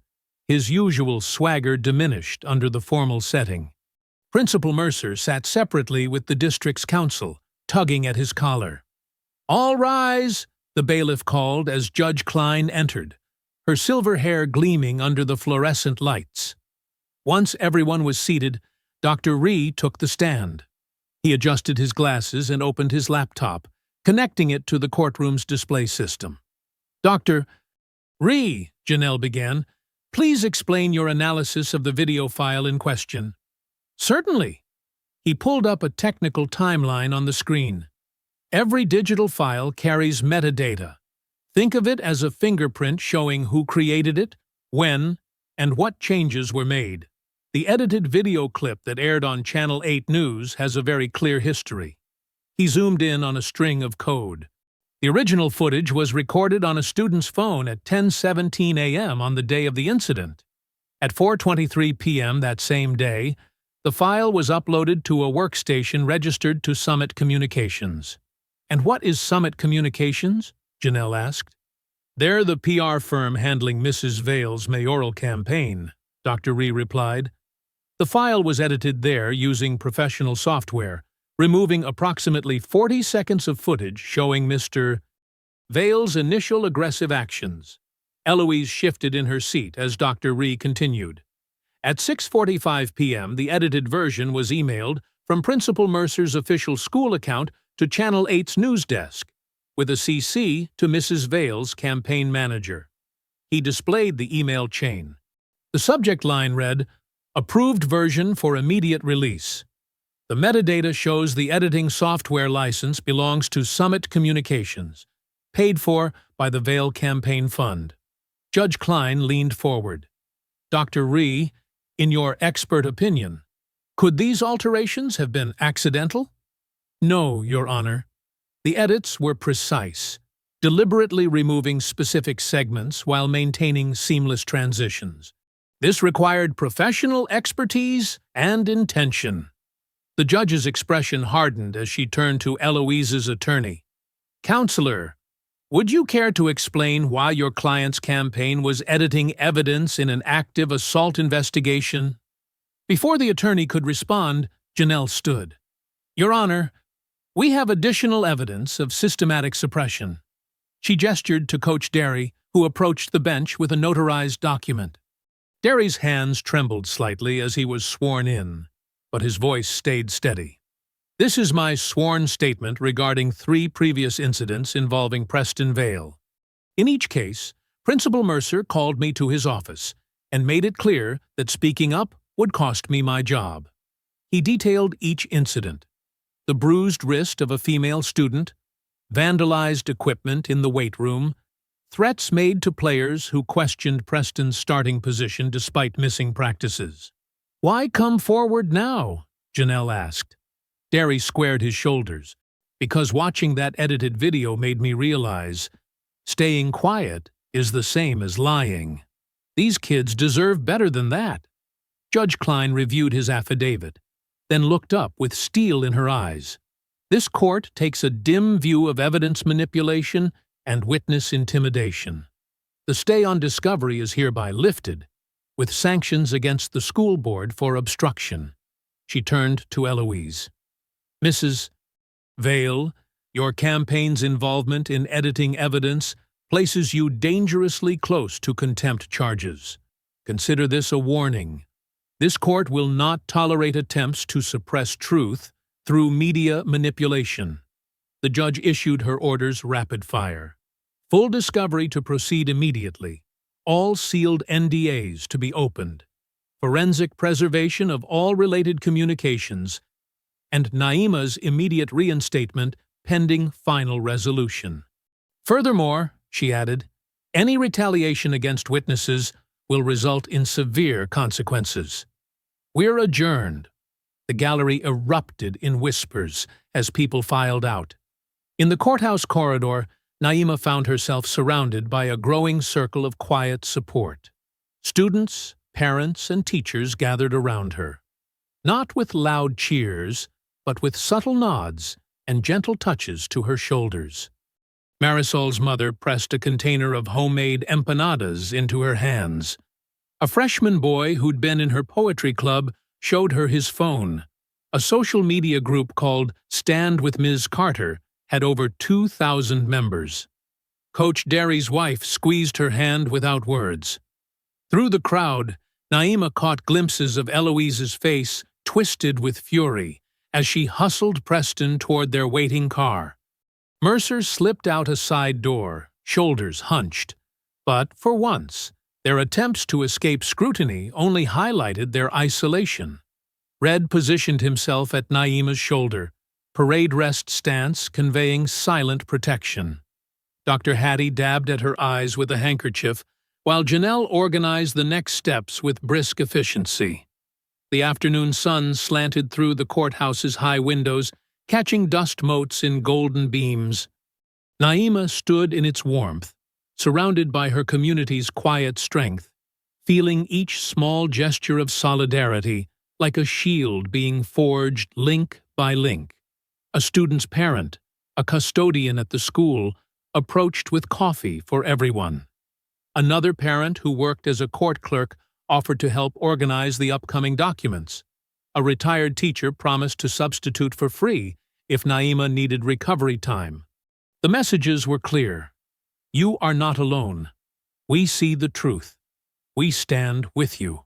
his usual swagger diminished under the formal setting. Principal Mercer sat separately with the district's counsel, tugging at his collar. "All rise," the bailiff called as Judge Klein entered, her silver hair gleaming under the fluorescent lights. Once everyone was seated, Dr. Rhee took the stand. He adjusted his glasses and opened his laptop, connecting it to the courtroom's display system. "Dr. Rhee," Janelle began, "please explain your analysis of the video file in question." "Certainly." He pulled up a technical timeline on the screen. Every digital file carries metadata. Think of it as a fingerprint showing who created it, when, and what changes were made. The edited video clip that aired on Channel 8 News has a very clear history. He zoomed in on a string of code. The original footage was recorded on a student's phone at 10:17 a.m. on the day of the incident. At 4:23 p.m. that same day, the file was uploaded to a workstation registered to Summit Communications. "And what is Summit Communications?" Janelle asked. "They're the PR firm handling Mrs. Vale's mayoral campaign," Dr. Rhee replied. The file was edited there using professional software, removing approximately 40 seconds of footage showing Mr. Vale's initial aggressive actions. Eloise shifted in her seat as Dr. Rhee continued. At 6:45 p.m., the edited version was emailed from Principal Mercer's official school account to Channel 8's news desk, with a CC to Mrs. Vale's campaign manager. He displayed the email chain. The subject line read, "Approved version for immediate release." The metadata shows the editing software license belongs to Summit Communications, paid for by the Vale Campaign Fund. Judge Klein leaned forward. "Dr. Rhee, in your expert opinion, could these alterations have been accidental?" "No, Your Honor. The edits were precise, deliberately removing specific segments while maintaining seamless transitions. This required professional expertise and intention." The judge's expression hardened as she turned to Eloise's attorney. "Counselor, would you care to explain why your client's campaign was editing evidence in an active assault investigation?" Before the attorney could respond, Janelle stood. "Your Honor, we have additional evidence of systematic suppression." She gestured to Coach Derry, who approached the bench with a notarized document. Derry's hands trembled slightly as he was sworn in, but his voice stayed steady. "This is my sworn statement regarding 3 previous incidents involving Preston Vale. In each case, Principal Mercer called me to his office and made it clear that speaking up would cost me my job. He detailed each incident: the bruised wrist of a female student, vandalized equipment in the weight room, threats made to players who questioned Preston's starting position despite missing practices. "Why come forward now?" Janelle asked. Derry squared his shoulders. "Because watching that edited video made me realize staying quiet is the same as lying. These kids deserve better than that." Judge Klein reviewed his affidavit, then looked up with steel in her eyes. "This court takes a dim view of evidence manipulation and witness intimidation. The stay on discovery is hereby lifted, with sanctions against the school board for obstruction." She turned to Eloise. "Mrs. Vale, your campaign's involvement in editing evidence places you dangerously close to contempt charges. Consider this a warning. This court will not tolerate attempts to suppress truth through media manipulation." The judge issued her orders rapid fire. Full discovery to proceed immediately. All sealed NDAs to be opened. Forensic preservation of all related communications, and Naima's immediate reinstatement pending final resolution. "Furthermore," she added, "any retaliation against witnesses will result in severe consequences." "We're adjourned." The gallery erupted in whispers as people filed out. In the courthouse corridor, Naima found herself surrounded by a growing circle of quiet support. Students, parents, and teachers gathered around her. Not with loud cheers, but with subtle nods and gentle touches to her shoulders. Marisol's mother pressed a container of homemade empanadas into her hands. A freshman boy who'd been in her poetry club showed her his phone. A social media group called Stand with Ms. Carter had over 2,000 members. Coach Derry's wife squeezed her hand without words. Through the crowd, Naima caught glimpses of Eloise's face twisted with fury as she hustled Preston toward their waiting car. Mercer slipped out a side door, shoulders hunched. But, for once, their attempts to escape scrutiny only highlighted their isolation. Red positioned himself at Naima's shoulder, parade rest stance conveying silent protection. Dr. Hattie dabbed at her eyes with a handkerchief, while Janelle organized the next steps with brisk efficiency. The afternoon sun slanted through the courthouse's high windows, catching dust motes in golden beams. Naima stood in its warmth, surrounded by her community's quiet strength, feeling each small gesture of solidarity like a shield being forged link by link. A student's parent, a custodian at the school, approached with coffee for everyone. Another parent who worked as a court clerk offered to help organize the upcoming documents. A retired teacher promised to substitute for free if Naima needed recovery time. The messages were clear. You are not alone. We see the truth. We stand with you.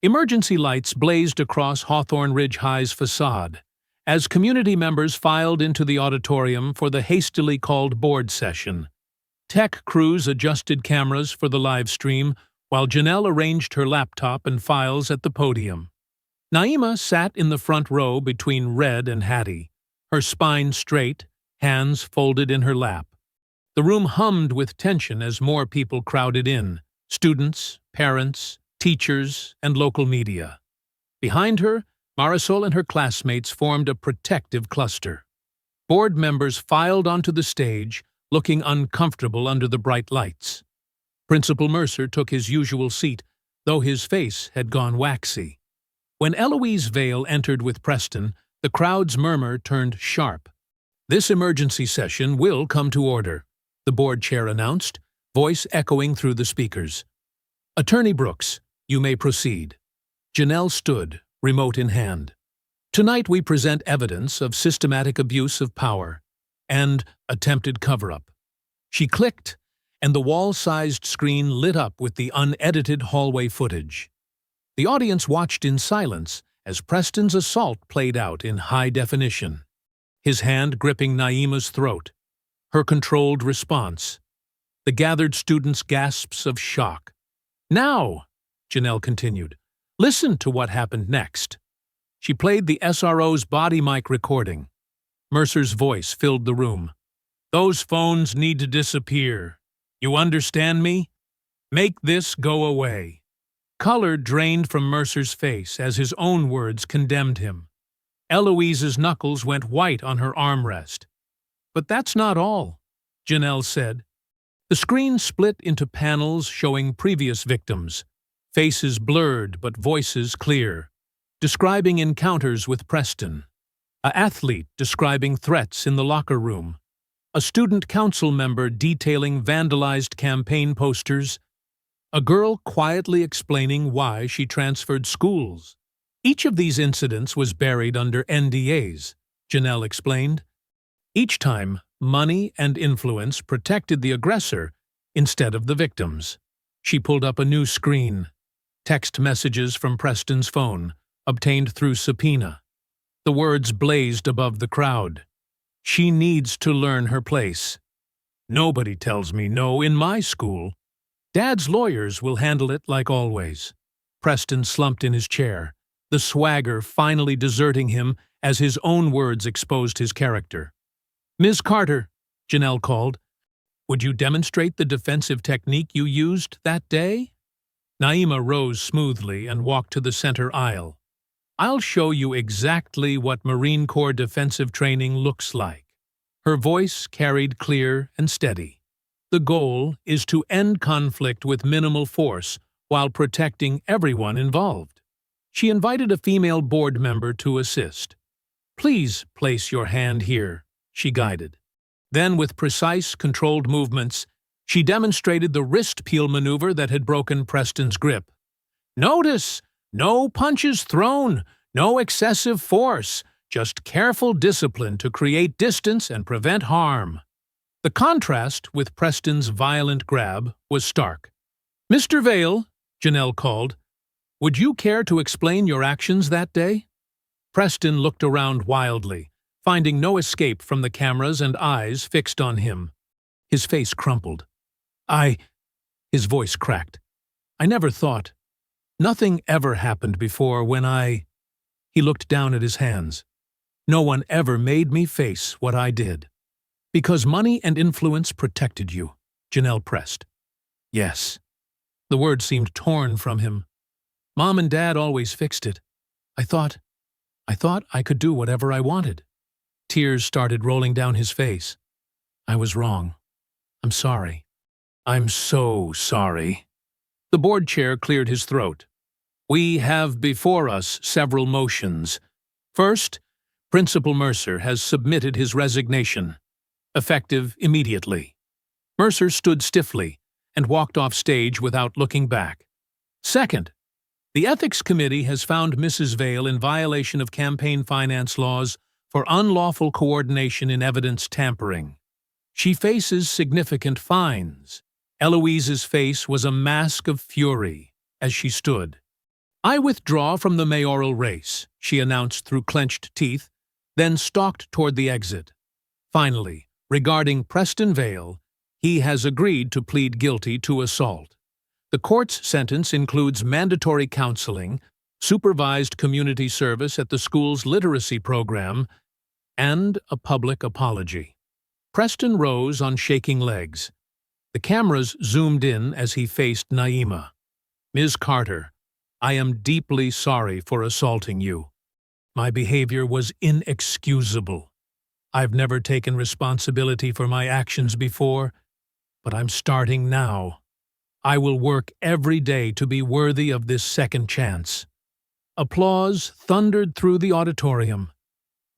Emergency lights blazed across Hawthorne Ridge High's facade as community members filed into the auditorium for the hastily called board session. Tech crews adjusted cameras for the live stream, while Janelle arranged her laptop and files at the podium. Naima sat in the front row between Red and Hattie, her spine straight, hands folded in her lap. The room hummed with tension as more people crowded in: students, parents, teachers, and local media. Behind her, Marisol and her classmates formed a protective cluster. Board members filed onto the stage, looking uncomfortable under the bright lights. Principal Mercer took his usual seat, though his face had gone waxy. When Eloise Vale entered with Preston, the crowd's murmur turned sharp. "This emergency session will come to order," the board chair announced, voice echoing through the speakers. "Attorney Brooks, you may proceed." Janelle stood, remote in hand. "Tonight we present evidence of systematic abuse of power and attempted cover-up." She clicked, and the wall-sized screen lit up with the unedited hallway footage. The audience watched in silence as Preston's assault played out in high definition, his hand gripping Naima's throat. Her controlled response. The gathered students' gasps of shock. "Now," Janelle continued, "listen to what happened next." She played the SRO's body mic recording. Mercer's voice filled the room. "Those phones need to disappear. You understand me? Make this go away." Color drained from Mercer's face as his own words condemned him. Eloise's knuckles went white on her armrest. "But that's not all," Janelle said. The screen split into panels showing previous victims, faces blurred but voices clear, describing encounters with Preston, an athlete describing threats in the locker room, a student council member detailing vandalized campaign posters, a girl quietly explaining why she transferred schools. Each of these incidents was buried under NDAs, Janelle explained. Each time, money and influence protected the aggressor instead of the victims. She pulled up a new screen. Text messages from Preston's phone, obtained through subpoena. The words blazed above the crowd. "She needs to learn her place. Nobody tells me no in my school. Dad's lawyers will handle it like always." Preston slumped in his chair, the swagger finally deserting him as his own words exposed his character. "Ms. Carter," Janelle called, "would you demonstrate the defensive technique you used that day?" Naima rose smoothly and walked to the center aisle. "I'll show you exactly what Marine Corps defensive training looks like." Her voice carried clear and steady. "The goal is to end conflict with minimal force while protecting everyone involved." She invited a female board member to assist. "Please place your hand here," she guided. Then, with precise, controlled movements, she demonstrated the wrist peel maneuver that had broken Preston's grip. "Notice, no punches thrown, no excessive force, just careful discipline to create distance and prevent harm." The contrast with Preston's violent grab was stark. "Mr. Vale," Janelle called, "would you care to explain your actions that day?" Preston looked around wildly, finding no escape from the cameras and eyes fixed on him. His face crumpled. His voice cracked. "I never thought. Nothing ever happened before when He looked down at his hands. "No one ever made me face what I did." "Because money and influence protected you," Janelle pressed. "Yes." The word seemed torn from him. "Mom and Dad always fixed it. I thought I could do whatever I wanted." Tears started rolling down his face. "I was wrong. I'm sorry." "I'm so sorry." The board chair cleared his throat. "We have before us several motions. First, Principal Mercer has submitted his resignation, effective immediately." Mercer stood stiffly and walked off stage without looking back. "Second, the Ethics Committee has found Mrs. Vale in violation of campaign finance laws for unlawful coordination in evidence tampering. She faces significant fines." Eloise's face was a mask of fury as she stood. "I withdraw from the mayoral race," she announced through clenched teeth, then stalked toward the exit. Finally, regarding Preston Vale, he has agreed to plead guilty to assault. The court's sentence includes mandatory counseling, supervised community service at the school's literacy program, and a public apology. Preston rose on shaking legs. The cameras zoomed in as he faced Naima. "Ms. Carter, I am deeply sorry for assaulting you. My behavior was inexcusable. I've never taken responsibility for my actions before, but I'm starting now. I will work every day to be worthy of this second chance." Applause thundered through the auditorium.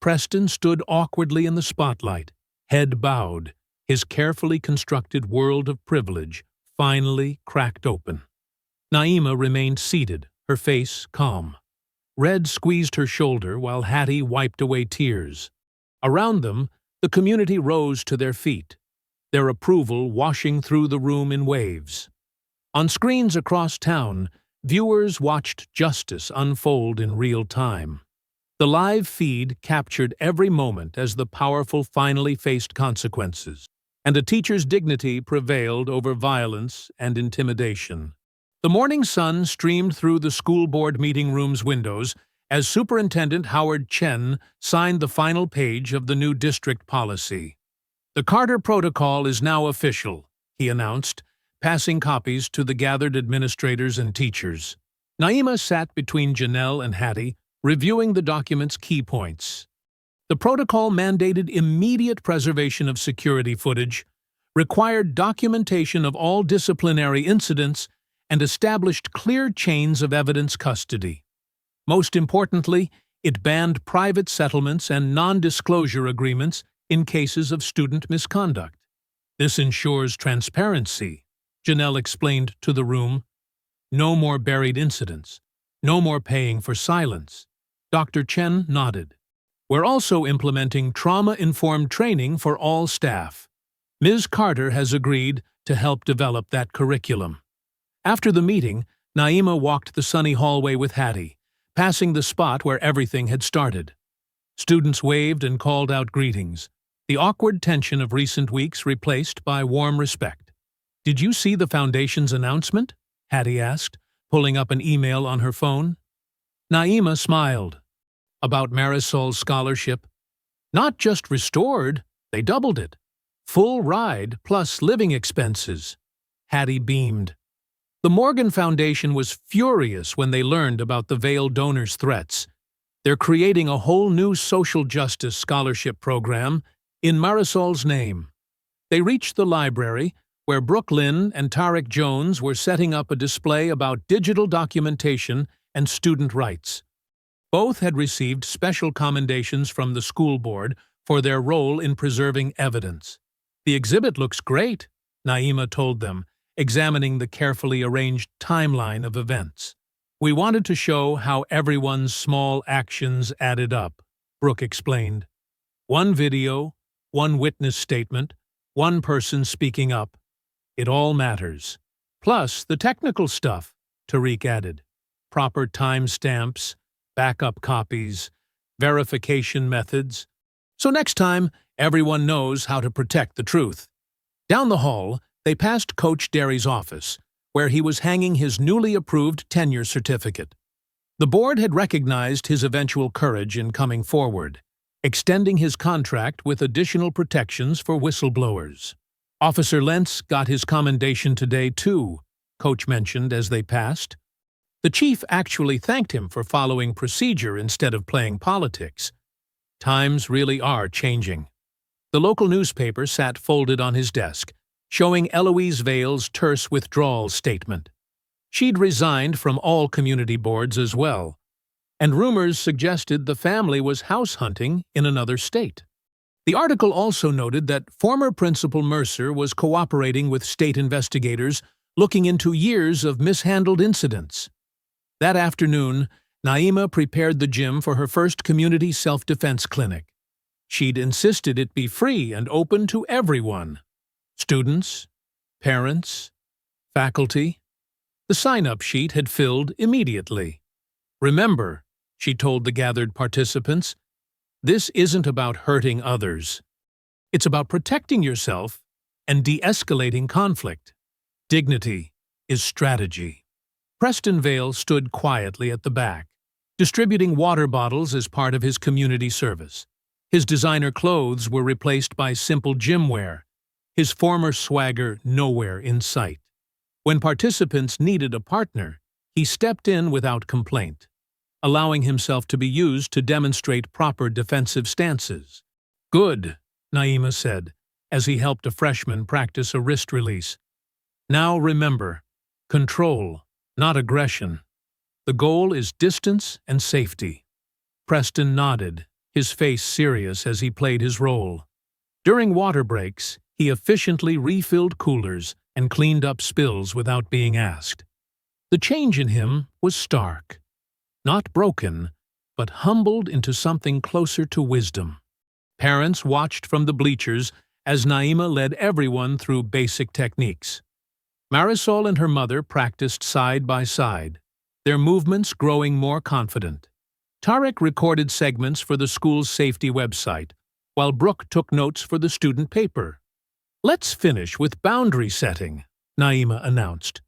Preston stood awkwardly in the spotlight, head bowed, his carefully constructed world of privilege finally cracked open. Naima remained seated, her face calm. Red squeezed her shoulder while Hattie wiped away tears. Around them, the community rose to their feet, their approval washing through the room in waves. On screens across town, viewers watched justice unfold in real time. The live feed captured every moment as the powerful finally faced consequences, and a teacher's dignity prevailed over violence and intimidation. The morning sun streamed through the school board meeting room's windows as Superintendent Howard Chen signed the final page of the new district policy. "The Carter Protocol is now official," he announced, passing copies to the gathered administrators and teachers. Naima sat between Janelle and Hattie, reviewing the document's key points. The protocol mandated immediate preservation of security footage, required documentation of all disciplinary incidents, and established clear chains of evidence custody. Most importantly, it banned private settlements and non-disclosure agreements in cases of student misconduct. "This ensures transparency," Janelle explained to the room. "No more buried incidents. No more paying for silence." Dr. Chen nodded. "We're also implementing trauma-informed training for all staff. Ms. Carter has agreed to help develop that curriculum." After the meeting, Naima walked the sunny hallway with Hattie, passing the spot where everything had started. Students waved and called out greetings, the awkward tension of recent weeks replaced by warm respect. "Did you see the Foundation's announcement?" Hattie asked, pulling up an email on her phone. Naima smiled. "About Marisol's scholarship? Not just restored, they doubled it. Full ride plus living expenses." Hattie beamed. The Morgan Foundation was furious when they learned about the Vail donors' threats. They're creating a whole new social justice scholarship program in Marisol's name. They reached the library, where Brooke Lynn and Tarek Jones were setting up a display about digital documentation and student rights. Both had received special commendations from the school board for their role in preserving evidence. "The exhibit looks great," Naima told them, examining the carefully arranged timeline of events. "We wanted to show how everyone's small actions added up," Brooke explained. "One video, one witness statement, one person speaking up. It all matters. Plus the technical stuff," Tariq added. "Proper timestamps, backup copies, verification methods. So next time, everyone knows how to protect the truth." Down the hall, they passed Coach Derry's office, where he was hanging his newly approved tenure certificate. The board had recognized his eventual courage in coming forward, extending his contract with additional protections for whistleblowers. "Officer Lentz got his commendation today, too," Coach mentioned as they passed. The chief actually thanked him for following procedure instead of playing politics. Times really are changing. The local newspaper sat folded on his desk, showing Eloise Vail's terse withdrawal statement. She'd resigned from all community boards as well, and rumors suggested the family was house hunting in another state. The article also noted that former Principal Mercer was cooperating with state investigators looking into years of mishandled incidents. That afternoon, Naima prepared the gym for her first community self-defense clinic. She'd insisted it be free and open to everyone. Students, parents, faculty. The sign-up sheet had filled immediately. "Remember," she told the gathered participants, "this isn't about hurting others. It's about protecting yourself and de-escalating conflict. Dignity is strategy." Preston Vail stood quietly at the back, distributing water bottles as part of his community service. His designer clothes were replaced by simple gym wear, his former swagger nowhere in sight. When participants needed a partner, he stepped in without complaint, allowing himself to be used to demonstrate proper defensive stances. "Good," Naima said, as he helped a freshman practice a wrist release. "Now remember, control, not aggression. The goal is distance and safety." Preston nodded, his face serious as he played his role. During water breaks, he efficiently refilled coolers and cleaned up spills without being asked. The change in him was stark. Not broken, but humbled into something closer to wisdom. Parents watched from the bleachers as Naima led everyone through basic techniques. Marisol and her mother practiced side by side, their movements growing more confident. Tarek recorded segments for the school's safety website, while Brooke took notes for the student paper. "Let's finish with boundary setting," Naima announced.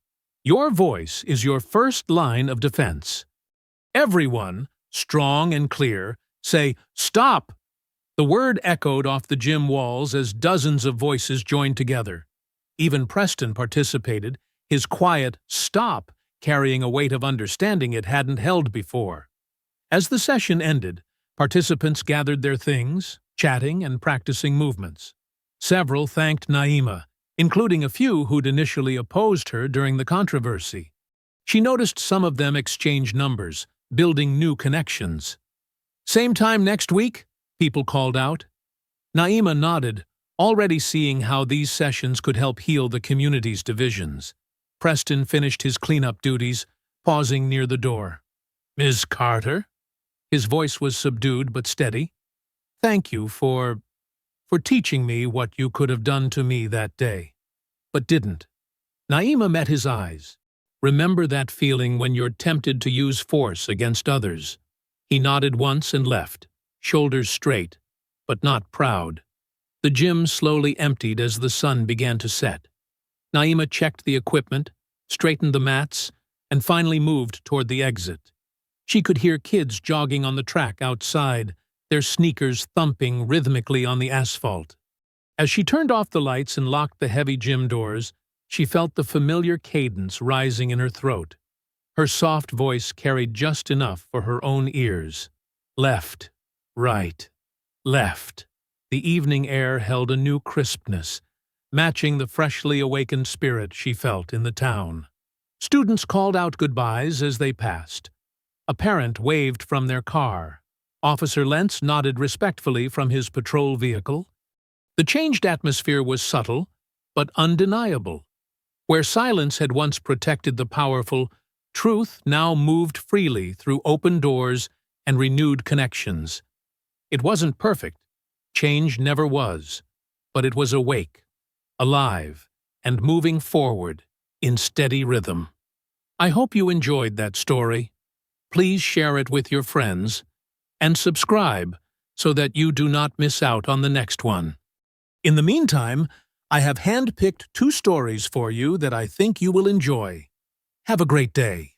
"Your voice is your first line of defense. Everyone strong and clear, say, "Stop!" The word echoed off the gym walls as dozens of voices joined together. Even Preston participated, his quiet "stop" carrying a weight of understanding it hadn't held before. As the session ended, participants gathered their things, chatting and practicing movements. Several thanked Naima, including a few who'd initially opposed her during the controversy. She noticed some of them exchange numbers, building new connections. "Same time next week?" people called out. Naima nodded, already seeing how these sessions could help heal the community's divisions. Preston finished his cleanup duties, pausing near the door. "Ms. Carter?" His voice was subdued but steady. "Thank you for teaching me what you could have done to me that day, but didn't." Naima met his eyes. "Remember that feeling when you're tempted to use force against others?" He nodded once and left, shoulders straight, but not proud. The gym slowly emptied as the sun began to set. Naima checked the equipment, straightened the mats, and finally moved toward the exit. She could hear kids jogging on the track outside, their sneakers thumping rhythmically on the asphalt. As she turned off the lights and locked the heavy gym doors, she felt the familiar cadence rising in her throat. Her soft voice carried just enough for her own ears. Left, right, left. The evening air held a new crispness, matching the freshly awakened spirit she felt in the town. Students called out goodbyes as they passed. A parent waved from their car. Officer Lentz nodded respectfully from his patrol vehicle. The changed atmosphere was subtle, but undeniable. Where silence had once protected the powerful, truth now moved freely through open doors and renewed connections. It wasn't perfect. Change never was. But it was awake, alive, and moving forward in steady rhythm. I hope you enjoyed that story. Please share it with your friends and subscribe so that you do not miss out on the next one. In the meantime, I have handpicked 2 stories for you that I think you will enjoy. Have a great day.